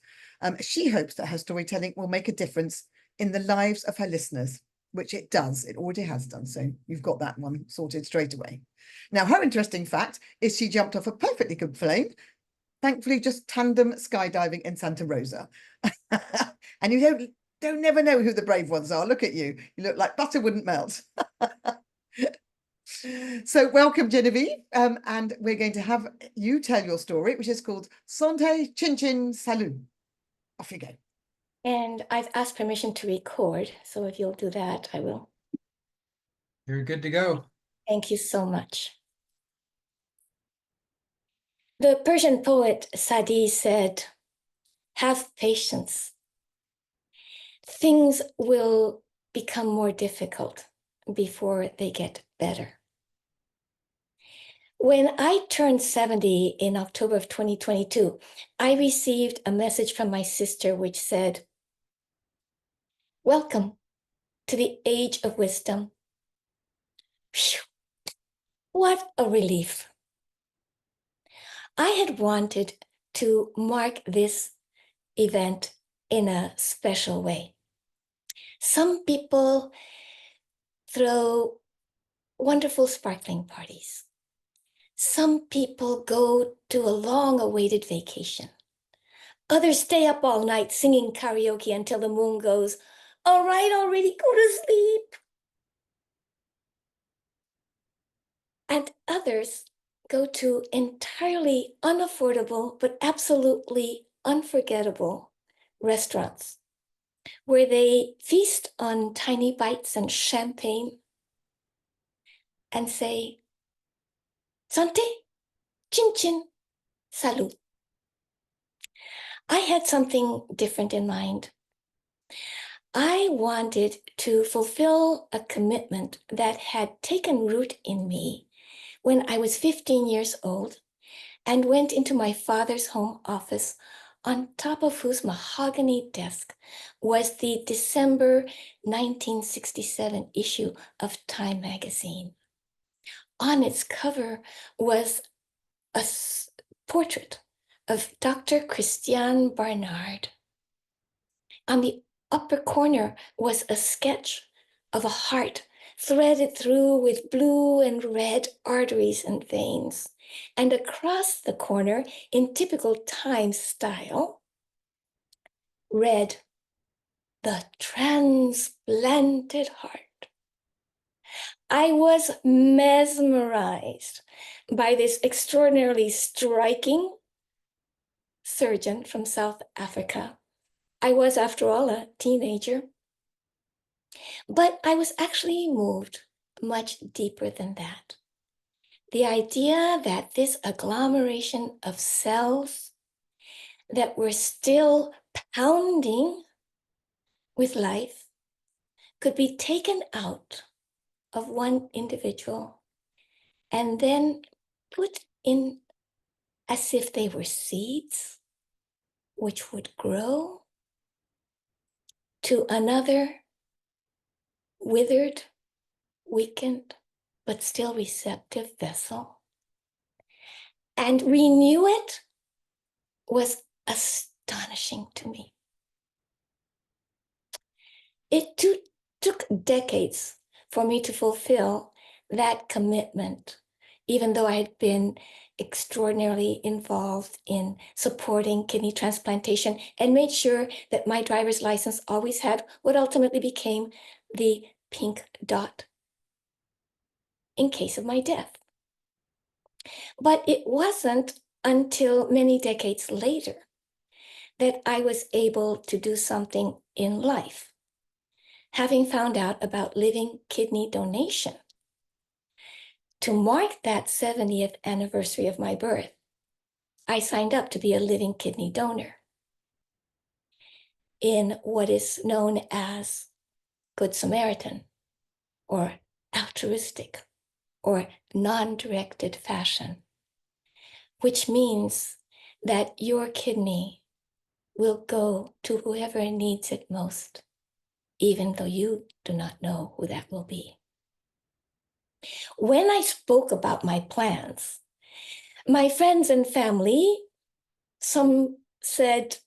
She hopes that her storytelling will make a difference in the lives of her listeners, which it does. It already has done. So you've got that one sorted straight away. Now, her interesting fact is she jumped off a perfectly good plane, thankfully just tandem skydiving in Santa Rosa. And you don't never know who the brave ones are. Look at you. You look like butter wouldn't melt. So welcome, Genevieve. And we're going to have you tell your story, which is called Santé Chin Chin Salut. Off you go. And I've asked permission to record, so if you'll do that, I will. You're good to go. Thank you so much. The Persian poet Sadi said, "Have patience. Things will become more difficult before they get better." When I turned 70 in October of 2022, I received a message from my sister which said, "Welcome to the age of wisdom." Phew. What a relief. I had wanted to mark this event in a special way. Some people throw wonderful sparkling parties. Some people go to a long-awaited vacation. Others stay up all night singing karaoke until the moon goes, "All right, already, go to sleep." And others go to entirely unaffordable but absolutely unforgettable restaurants where they feast on tiny bites and champagne and say, "Santé, Chin chin, salud. I had something different in mind. I wanted to fulfill a commitment that had taken root in me when I was 15 years old and went into my father's home office, on top of whose mahogany desk was the December 1967 issue of Time magazine. On its cover was a portrait of Dr. Christiane Barnard. On the upper corner was a sketch of a heart threaded through with blue and red arteries and veins. And across the corner, in typical Time style, read, "The transplanted heart." I was mesmerized by this extraordinarily striking surgeon from South Africa. I was, after all, a teenager. But I was actually moved much deeper than that. The idea that this agglomeration of cells that were still pounding with life could be taken out of one individual and then put in as if they were seeds, which would grow to another withered, weakened, but still receptive vessel, and renew it, was astonishing to me. It took decades for me to fulfill that commitment, even though I had been extraordinarily involved in supporting kidney transplantation and made sure that my driver's license always had what ultimately became the pink dot in case of my death. But it wasn't until many decades later that I was able to do something in life. Having found out about living kidney donation, to mark that 70th anniversary of my birth, I signed up to be a living kidney donor in what is known as Good Samaritan, or altruistic, or non-directed fashion, which means that your kidney will go to whoever needs it most, even though you do not know who that will be. When I spoke about my plans, my friends and family, some said,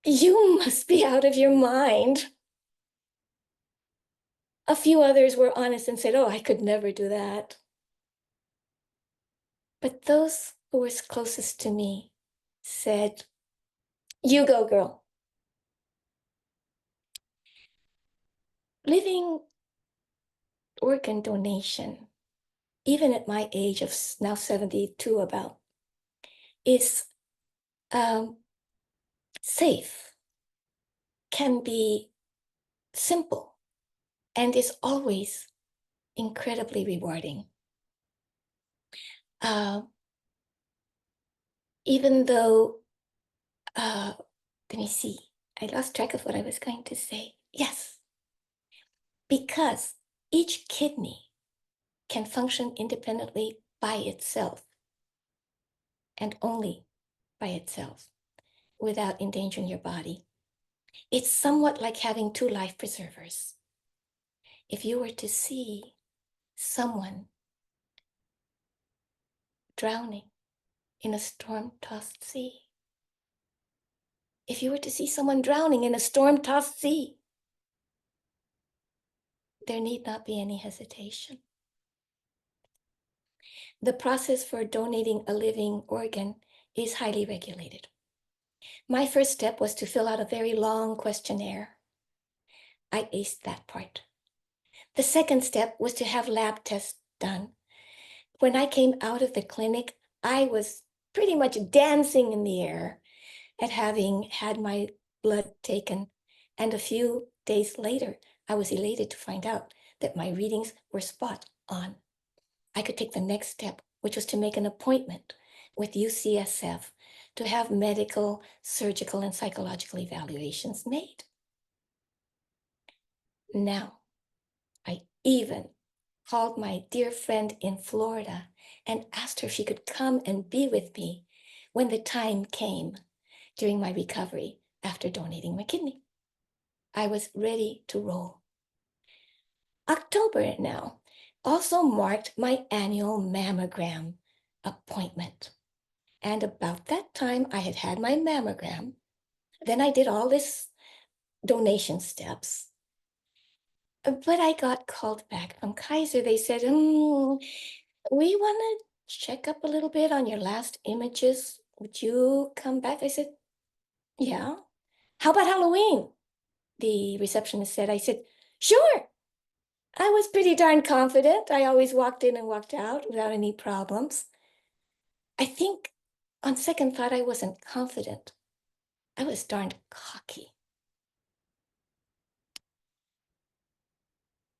"You must be out of your mind." A few others were honest and said, "Oh, I could never do that." But those who were closest to me said, "You go, girl." Living organ donation, even at my age of now 72 about, is safe, can be simple, and is always incredibly rewarding. Even though, let me see, I lost track of what I was going to say. Yes, because each kidney can function independently by itself, and only by itself, without endangering your body. It's somewhat like having two life preservers. If you were to see someone drowning in a storm-tossed sea, if you were to see someone drowning in a storm-tossed sea, there need not be any hesitation. The process for donating a living organ is highly regulated. My first step was to fill out a very long questionnaire. I aced that part. The second step was to have lab tests done. When I came out of the clinic, I was pretty much dancing in the air at having had my blood taken. And a few days later, I was elated to find out that my readings were spot on. I could take the next step, which was to make an appointment with UCSF to have medical, surgical, and psychological evaluations made. Now, I even called my dear friend in Florida and asked her if she could come and be with me when the time came during my recovery after donating my kidney. I was ready to roll. October now also marked my annual mammogram appointment. And about that time, I had had my mammogram. Then I did all this donation steps. But I got called back from Kaiser. They said, we want to check up a little bit on your last images. Would you come back? I said, yeah. How about Halloween? The receptionist said. I said, sure. I was pretty darn confident. I always walked in and walked out without any problems. I think on second thought, I wasn't confident. I was darned cocky.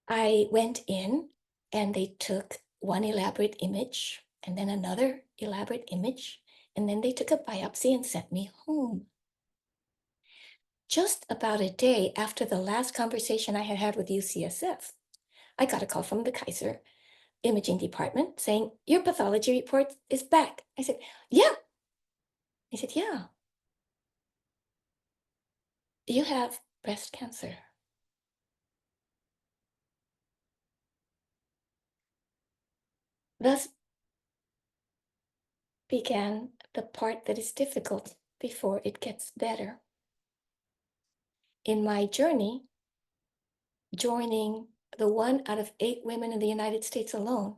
I went in and they took one elaborate image and then another elaborate image, and then they took a biopsy and sent me home. Just about a day after the last conversation I had had with UCSF, I got a call from the Kaiser imaging department saying, your pathology report is back. I said, yeah. He said, yeah. You have breast cancer. Thus began the part that is difficult before it gets better. In my journey, joining the 1 out of 8 women in the United States alone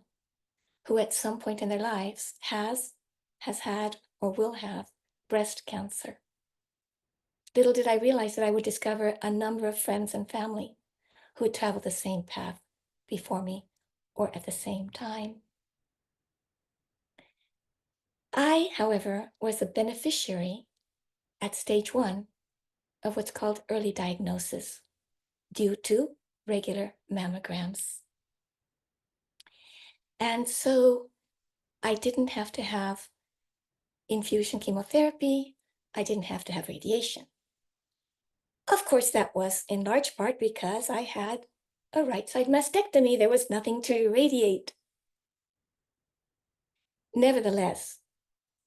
who at some point in their lives has had, or will have breast cancer. Little did I realize that I would discover a number of friends and family who had traveled the same path before me or at the same time. I, however, was a beneficiary at stage 1 of what's called early diagnosis due to regular mammograms. And so I didn't have to have infusion chemotherapy. I didn't have to have radiation. Of course, that was in large part because I had a right side mastectomy. There was nothing to irradiate. Nevertheless,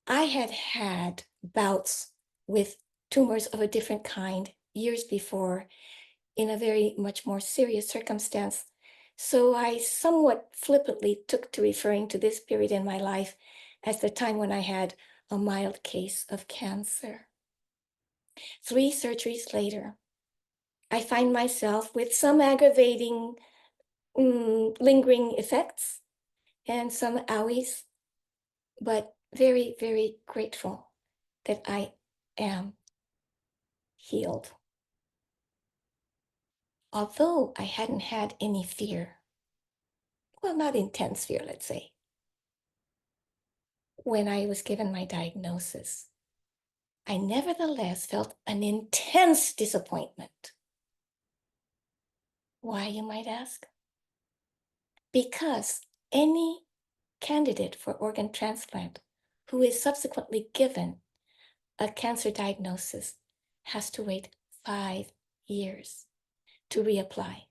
I had had bouts with tumors of a different kind years before in a very much more serious circumstance. So I somewhat flippantly took to referring to this period in my life as the time when I had a mild case of cancer. 3 surgeries later, I find myself with some aggravating lingering effects and some owies, but very, very grateful that I am healed. Although I hadn't had any fear, well, not intense fear, let's say, when I was given my diagnosis, I nevertheless felt an intense disappointment. Why, you might ask? Because any candidate for organ transplant who is subsequently given a cancer diagnosis has to wait 5 years to reapply.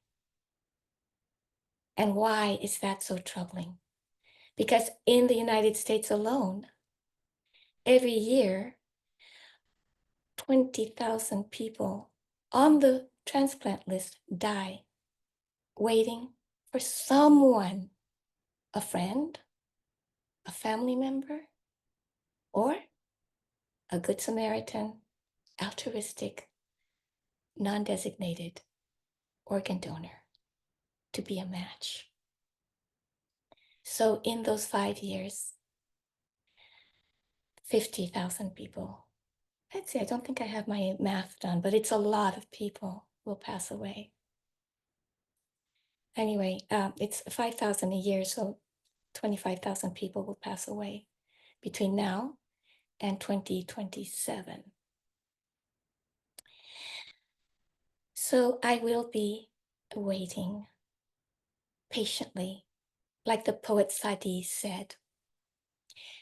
And why is that so troubling? Because in the United States alone, every year, 20,000 people on the transplant list die waiting for someone, a friend, a family member, or a good Samaritan, altruistic, non-designated organ donor to be a match. So in those 5 years, 50,000 people, I'd say, I don't think I have my math done, but it's a lot of people will pass away. Anyway, it's 5,000 a year, so 25,000 people will pass away between now and 2027. So I will be waiting patiently, like the poet Sadi said.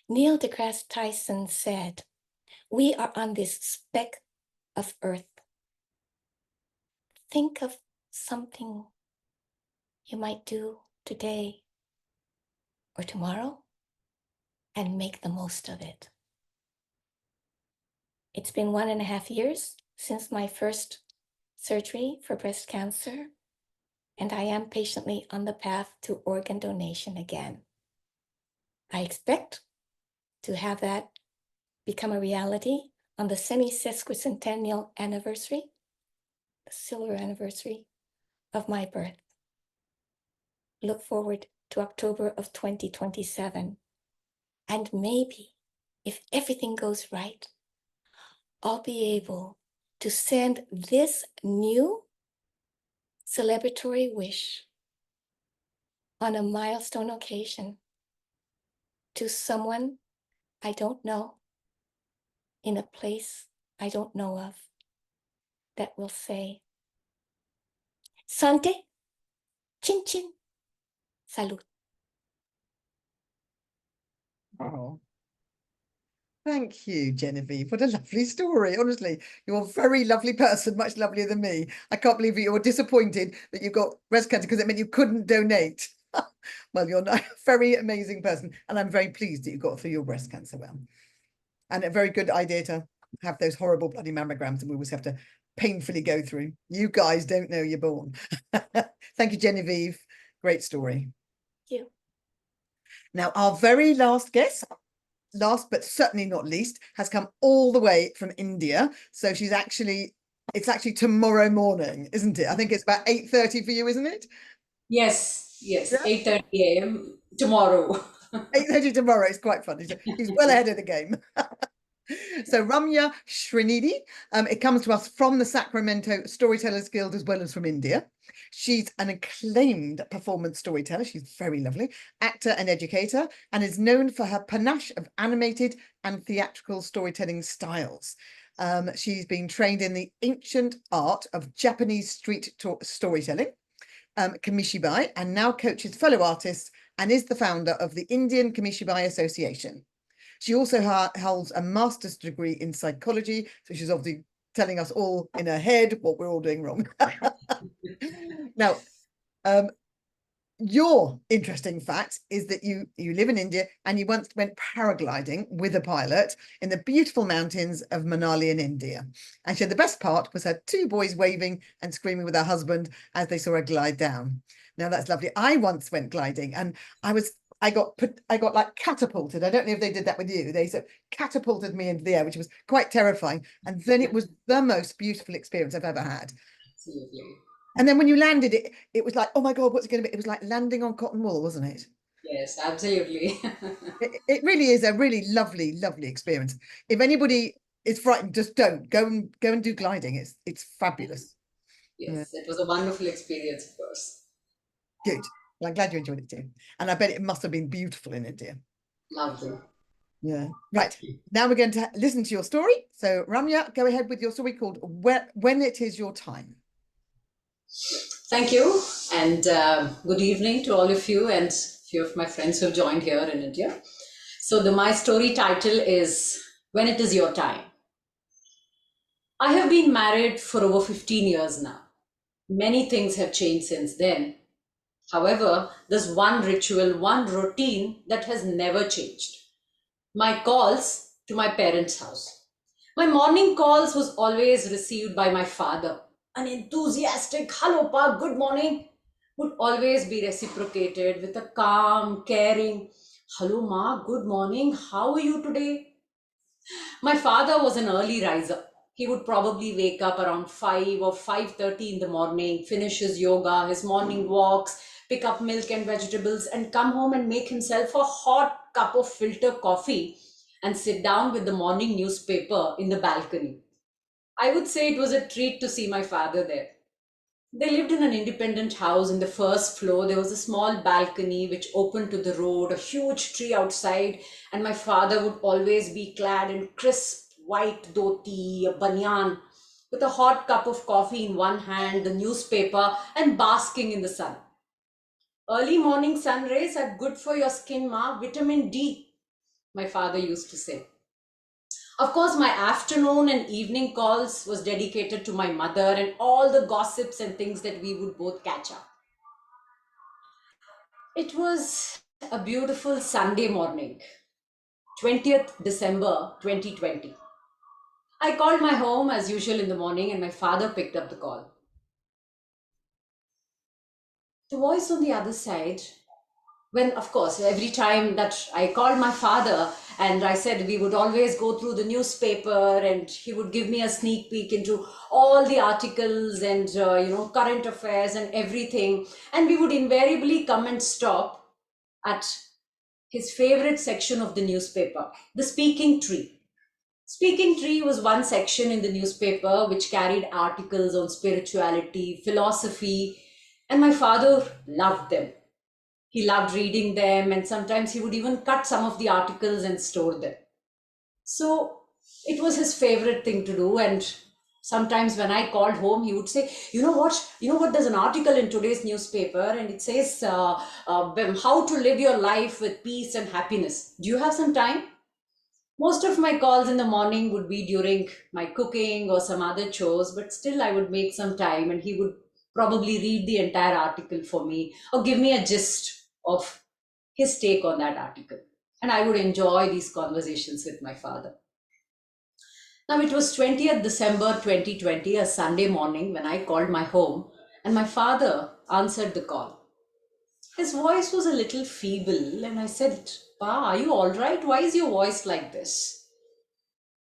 Neil deGrasse Tyson said, "We are on this speck of earth. Think of something you might do today or tomorrow and make the most of it." It's been 1.5 years since my first surgery for breast cancer, and I am patiently on the path to organ donation again. I expect to have that become a reality on the semi-sesquicentennial anniversary, the silver anniversary of my birth. Look forward to October of 2027. And maybe, if everything goes right, I'll be able to send this new celebratory wish on a milestone occasion to someone I don't know in a place I don't know of that will say, Sante, chin chin, salud. Oh. Thank you, Genevieve. What a lovely story. Honestly, you're a very lovely person, much lovelier than me. I can't believe you were disappointed that you got breast cancer because it meant you couldn't donate. Well, you're not a very amazing person, and I'm very pleased that you got through your breast cancer well. And a very good idea to have those horrible bloody mammograms that we always have to painfully go through. You guys don't know you're born. Thank you, Genevieve. Great story. Thank you. Now, our very last guest, last but certainly not least, has come all the way from India. So it's actually tomorrow morning, isn't it? I think it's about 8:30 for you, isn't it? Yes, Yeah. 8:30 a.m. tomorrow. 8:30 tomorrow. It's quite funny. He's well ahead of the game. So Ramya Srinidhi, it comes to us from the Sacramento Storytellers Guild as well as from India. She's an acclaimed performance storyteller. She's very lovely, actor and educator, and is known for her panache of animated and theatrical storytelling styles. She's been trained in the ancient art of Japanese street storytelling, Kamishibai, and now coaches fellow artists and is the founder of the Indian Kamishibai Association. She also holds a master's degree in psychology, so she's obviously telling us all in her head what we're all doing wrong. Now, your interesting fact is that you live in India and you once went paragliding with a pilot in the beautiful mountains of Manali in India. And she said the best part was her 2 boys waving and screaming with her husband as they saw her glide down. Now that's lovely. I once went gliding and I got like catapulted. I don't know if they did that with you. They sort of catapulted me into the air, which was quite terrifying. And then it was the most beautiful experience I've ever had. Absolutely. And then when you landed, it was like, oh my God, what's it going to be? It was like landing on cotton wool, wasn't it? Yes, absolutely. It really is a really lovely, lovely experience. If anybody is frightened, just don't go and do gliding. It's fabulous. Yes, it was a wonderful experience, of course. Good. Well, I'm glad you enjoyed it too. And I bet it must have been beautiful in India. Lovely. Yeah. Right. Now we're going to listen to your story. So Ramya, go ahead with your story called When It Is Your Time. Thank you, and good evening to all of you and a few of my friends who have joined here in India. So my story title is When It Is Your Time. I have been married for over 15 years now. Many things have changed since then. However, there's one ritual, one routine that has never changed. My calls to my parents' house. My morning calls was always received by my father. An enthusiastic, hello, Pa, good morning, would always be reciprocated with a calm, caring, hello, Ma, good morning, how are you today? My father was an early riser. He would probably wake up around 5 or 5:30 in the morning, finish his yoga, his morning walks, pick up milk and vegetables, and come home and make himself a hot cup of filter coffee and sit down with the morning newspaper in the balcony. I would say it was a treat to see my father there. They lived in an independent house. In the first floor, there was a small balcony which opened to the road, a huge tree outside, and my father would always be clad in crisp white dhoti, a banyan, with a hot cup of coffee in one hand, the newspaper, and basking in the sun. Early morning sun rays are good for your skin, Ma, vitamin D. my father used to say. Of course, my afternoon and evening calls was dedicated to my mother and all the gossips and things that we would both catch up. It was a beautiful Sunday morning, 20th December 2020. I called my home as usual in the morning and my father picked up the call. The voice on the other side, when, of course, every time that I called my father and I said we would always go through the newspaper and he would give me a sneak peek into all the articles and, current affairs and everything. And we would invariably come and stop at his favorite section of the newspaper, the speaking tree. Speaking Tree was one section in the newspaper which carried articles on spirituality, philosophy, and my father loved them. He loved reading them, and sometimes he would even cut some of the articles and store them. So it was his favorite thing to do. And sometimes when I called home, he would say, you know what, there's an article in today's newspaper and it says how to live your life with peace and happiness. Do you have some time? Most of my calls in the morning would be during my cooking or some other chores, but still I would make some time and he would probably read the entire article for me or give me a gist of his take on that article. And I would enjoy these conversations with my father. Now it was 20th December 2020, a Sunday morning, when I called my home and my father answered the call. His voice was a little feeble and I said, Pa, are you all right? Why is your voice like this?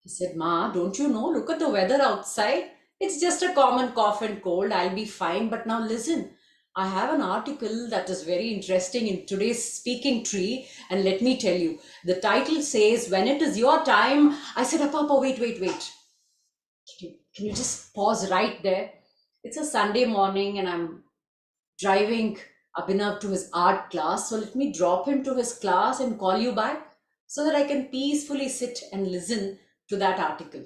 He said, Ma, don't you know? Look at the weather outside. It's just a common cough and cold. I'll be fine. But now listen, I have an article that is very interesting in today's Speaking Tree. And let me tell you, the title says, when it is your time. I said, Papa, wait. Can you just pause right there? It's a Sunday morning and I'm driving Abhinav to his art class. So let me drop him to his class and call you back so that I can peacefully sit and listen to that article.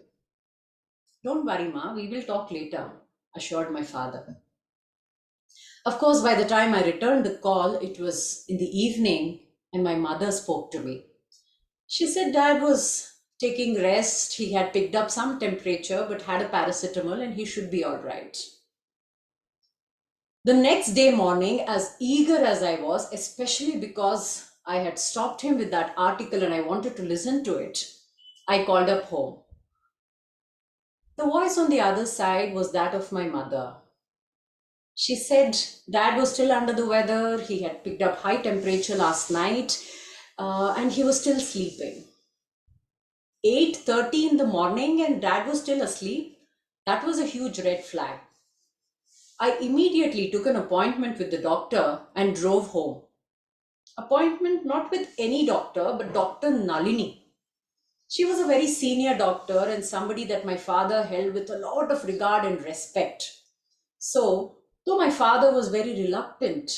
Don't worry, Ma, we will talk later, assured my father. Of course, by the time I returned the call, it was in the evening and my mother spoke to me. She said Dad was taking rest. He had picked up some temperature but had a paracetamol and he should be all right. The next day morning, as eager as I was, especially because I had stopped him with that article and I wanted to listen to it, I called up home. The voice on the other side was that of my mother. She said Dad was still under the weather. He had picked up high temperature last night and he was still sleeping. 8:30 in the morning and Dad was still asleep. That was a huge red flag. I immediately took an appointment with the doctor and drove home. Appointment not with any doctor, but Dr. Nalini. She was a very senior doctor and somebody that my father held with a lot of regard and respect. So, though my father was very reluctant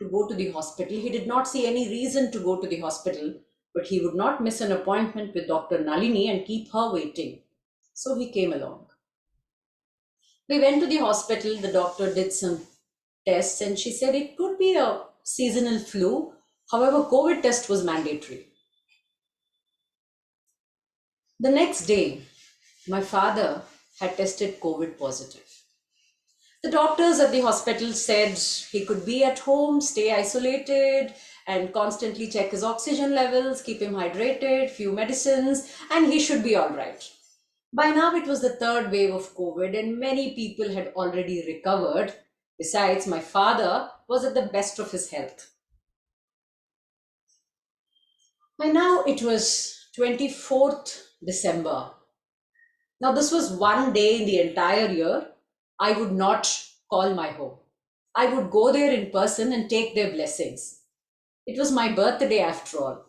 to go to the hospital, he did not see any reason to go to the hospital, but he would not miss an appointment with Dr. Nalini and keep her waiting. So he came along. We went to the hospital, the doctor did some tests and she said it could be a seasonal flu. However, COVID test was mandatory. The next day, my father had tested COVID positive. The doctors at the hospital said he could be at home, stay isolated, and constantly check his oxygen levels, keep him hydrated, few medicines, and he should be all right. By now, it was the third wave of COVID and many people had already recovered. Besides, my father was at the best of his health. By now, it was 24th December. Now, this was one day in the entire year I would not call my home. I would go there in person and take their blessings. It was my birthday after all.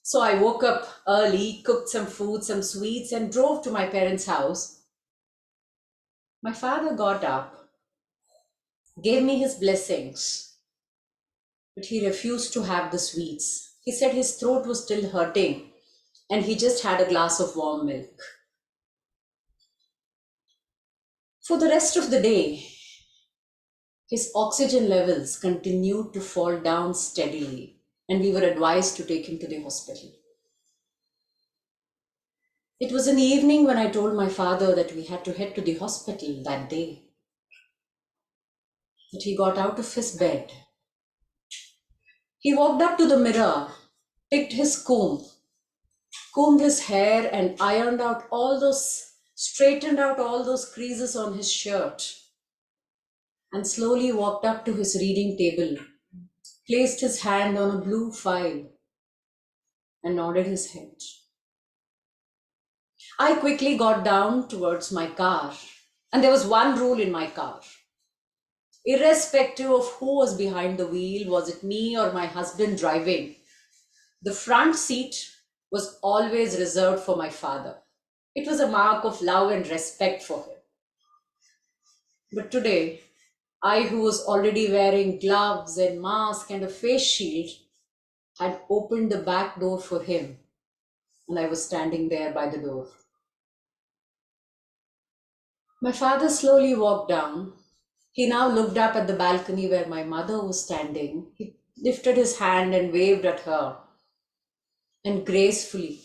So I woke up early, cooked some food, some sweets, and drove to my parents' house. My father got up, gave me his blessings, but he refused to have the sweets. He said his throat was still hurting and he just had a glass of warm milk. For the rest of the day, his oxygen levels continued to fall down steadily and we were advised to take him to the hospital. It was an evening when I told my father that we had to head to the hospital that day. But he got out of his bed. He walked up to the mirror, picked his comb, combed his hair, and straightened out all those creases on his shirt, and slowly walked up to his reading table, placed his hand on a blue file, and nodded his head. I quickly got down towards my car, and there was one rule in my car. Irrespective of who was behind the wheel, was it me or my husband driving, the front seat was always reserved for my father. It was a mark of love and respect for him. But today, I, who was already wearing gloves and mask and a face shield, had opened the back door for him, and I was standing there by the door. My father slowly walked down. He now looked up at the balcony where my mother was standing. He lifted his hand and waved at her. And gracefully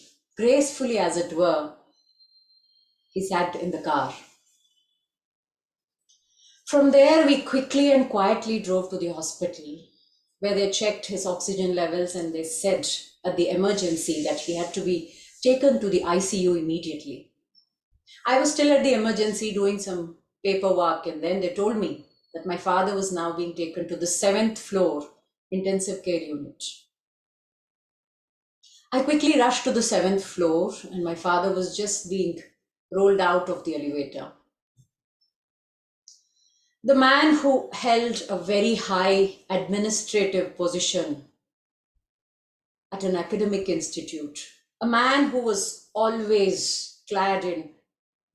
as it were, he sat in the car. From there, we quickly and quietly drove to the hospital, where they checked his oxygen levels, and they said at the emergency that he had to be taken to the ICU immediately. I was still at the emergency doing some paperwork, and then they told me that my father was now being taken to the 7th floor intensive care unit. I quickly rushed to the 7th floor, and my father was just being rolled out of the elevator. The man who held a very high administrative position at an academic institute, a man who was always clad in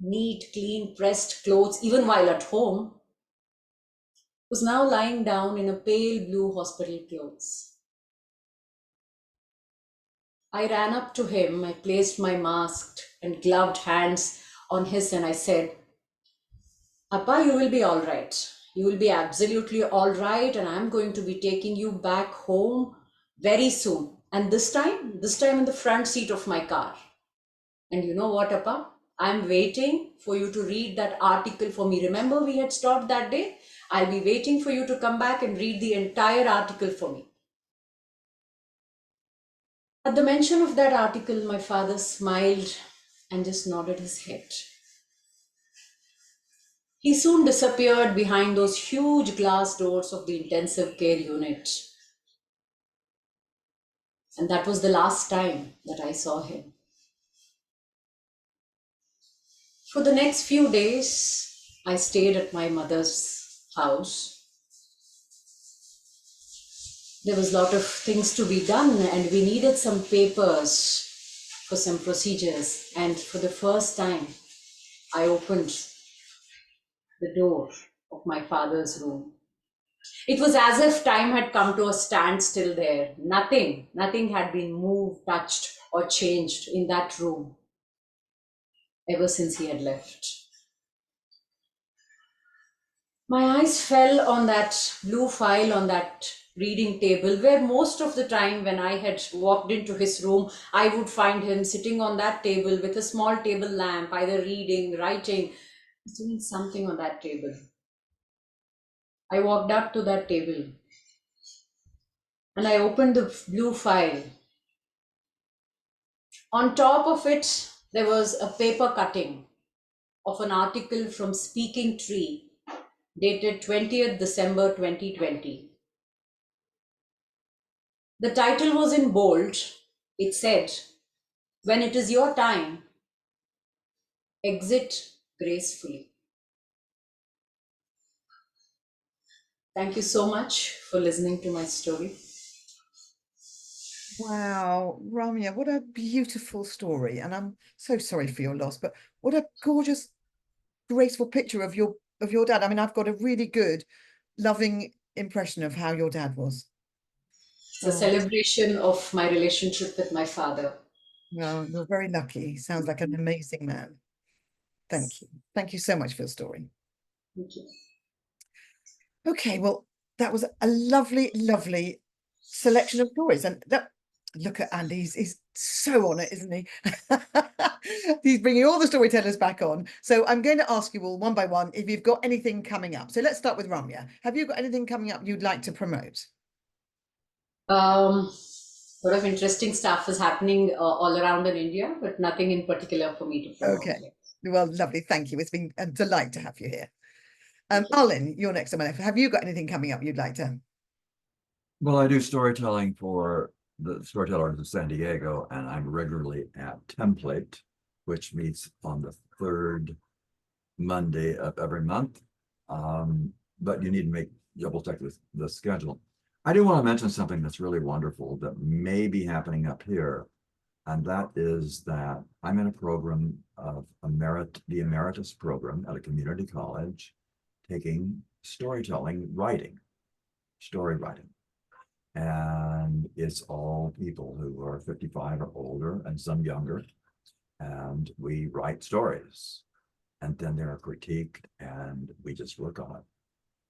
neat, clean, pressed clothes, even while at home, was now lying down in a pale blue hospital clothes. I ran up to him, I placed my masked and gloved hands on his, and I said, "Appa, you will be all right. You will be absolutely all right, and I'm going to be taking you back home very soon. And this time in the front seat of my car. And you know what, Appa? I'm waiting for you to read that article for me. Remember, we had stopped that day? I'll be waiting for you to come back and read the entire article for me." At the mention of that article, my father smiled and just nodded his head. He soon disappeared behind those huge glass doors of the intensive care unit. And that was the last time that I saw him. For the next few days, I stayed at my mother's house. There was a lot of things to be done, and we needed some papers for some procedures. And for the first time, I opened the door of my father's room. It was as if time had come to a standstill there. Nothing had been moved, touched, or changed in that room ever since he had left. My eyes fell on that blue file on that reading table, where most of the time when I had walked into his room, I would find him sitting on that table with a small table lamp, either reading, writing, doing something on that table. I walked up to that table and I opened the blue file. On top of it, there was a paper cutting of an article from Speaking Tree, dated 20th December 2020. The title was in bold. It said, "When it is your time, exit gracefully." Thank you so much for listening to my story. Wow, Ramya, what a beautiful story. And I'm so sorry for your loss, but what a gorgeous, graceful picture of your dad. I mean, I've got a really good, loving impression of how your dad was. It's a celebration of my relationship with my father. Well, you're very lucky. He sounds like an amazing man. Thank you. Thank you so much for your story. Thank you. Okay, well, that was a lovely, lovely selection of stories. And that, look at Andy, he's so on it, isn't he? He's bringing all the storytellers back on. So I'm going to ask you all one by one if you've got anything coming up. So let's start with Ramya. Have you got anything coming up you'd like to promote? A lot of interesting stuff is happening all around in India, but nothing in particular for me to promote. Okay. yet. Well, lovely. Thank you. It's been a delight to have you here. Arlene, you're next on my left. Have you got anything coming up you'd like to? Well, I do storytelling for the Storytellers of San Diego, and I'm regularly at Template, which meets on the third Monday of every month. But you need to double check the schedule. I do want to mention something that's really wonderful that may be happening up here. And that is that I'm in a program of the Emeritus program at a community college, taking storytelling story writing. And it's all people who are 55 or older and some younger. And we write stories. And then they're critiqued and we just work on it.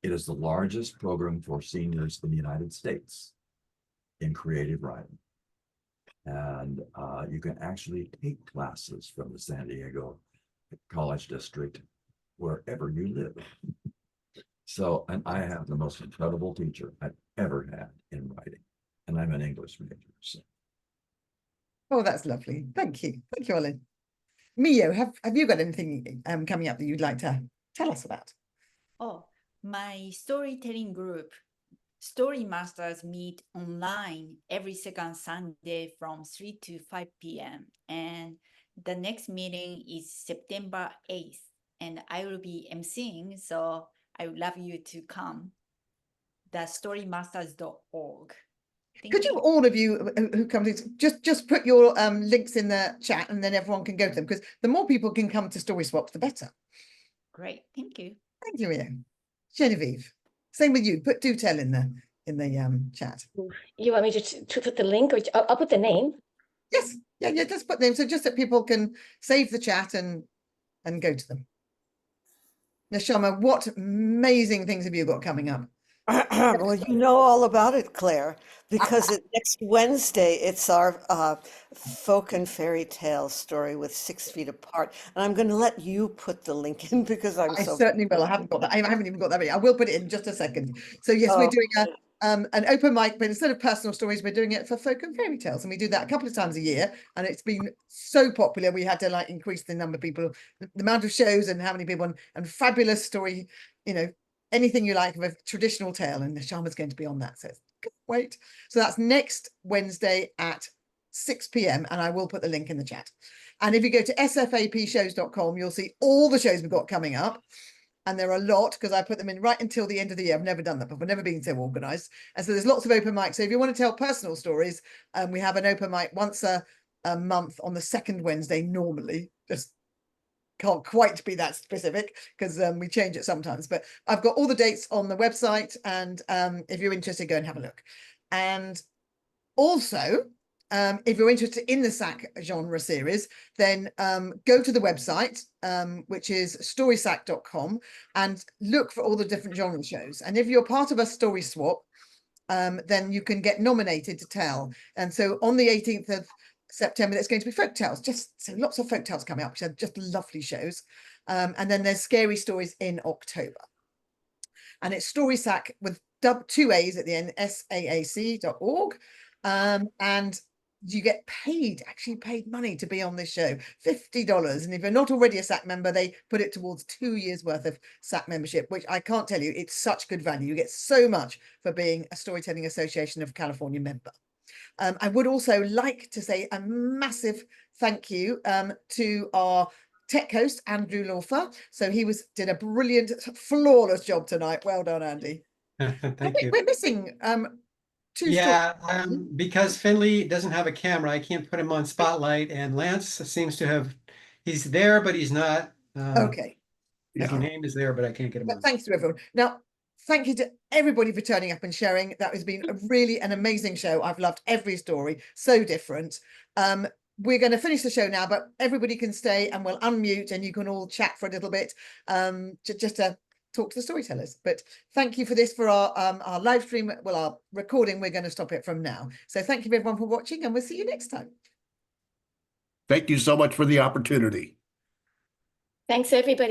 It is the largest program for seniors in the United States in creative writing. And you can actually take classes from the San Diego College District wherever you live. So, and I have the most incredible teacher I've ever had in writing. And I'm an English major. So. Oh, that's lovely. Thank you. Thank you, Arlene. Mio, have you got anything coming up that you'd like to tell us about? Oh, my storytelling group, Story Masters, meet online every second Sunday from 3 to 5 p.m. And the next meeting is September 8th. And I will be emceeing, so I would love you to come. The storymasters.org. Could you, all of you who come to, just put your links in the chat and then everyone can go to them, because the more people can come to Story Swaps, the better. Great, thank you. Thank you, Ian. Genevieve, same with you. Put do tell in the chat. You want me to put the link, or I'll put the name? Yes, yeah, just put them, so just that people can save the chat and go to them. Neshama, what amazing things have you got coming up? Well, you know all about it, Claire, because next Wednesday, it's our folk and fairy tale story with 6 Feet Apart. And I'm going to let you put the link in because I'm I so. certainly will. I haven't got that. I haven't even got that ready. I will put it in just a second. So yes, we're Oh, doing an open mic, but instead of personal stories, we're doing it for folk and fairy tales, and we do that a couple of times a year. And it's been so popular, we had to like increase the number of people, the amount of shows, and how many people, and fabulous story. You know, anything you like of a traditional tale, and the Sharma's going to be on that. So wait. So that's next Wednesday at 6 p.m. and I will put the link in the chat. And if you go to sfapshows.com, you'll see all the shows we've got coming up. And there are a lot, because I put them in right until the end of the year. I've never done that before, never been so organized. And so there's lots of open mics. So if you want to tell personal stories, we have an open mic once a month on the second Wednesday normally. Just can't quite be that specific because we change it sometimes. But I've got all the dates on the website. And if you're interested, go and have a look. And also, if you're interested in the SAC genre series, then go to the website, which is storysac.com, and look for all the different genre shows. And if you're part of a story swap, then you can get nominated to tell. And so on the 18th of September, there's going to be folk tales, just so lots of folk tales coming up, which are just lovely shows. And then there's scary stories in October. And it's StorySac with 2 A's at the end, SAAC.org. And you get actually paid money to be on this show, $50. And if you're not already a SAC member, they put it towards 2 years worth of SAC membership, which I can't tell you, it's such good value. You get so much for being a Storytelling Association of California member. I would also like to say a massive thank you to our tech host, Andrew Lawfer. So he did a brilliant, flawless job tonight. Well done, Andy. Thank you. We're missing two Yeah, stories. because Finley doesn't have a camera, I can't put him on spotlight, and Lance seems to have, he's there, but he's not. Okay. His name is there, but I can't get him But on. thanks to everyone. Now, thank you to everybody for turning up and sharing. That has been really an amazing show. I've loved every story, so different. We're going to finish the show now, but everybody can stay and we'll unmute and you can all chat for a little bit just to talk to the storytellers. But thank you for this, for our live stream. Well, our recording, we're going to stop it from now. So thank you everyone for watching and we'll see you next time. Thank you so much for the opportunity. Thanks, everybody.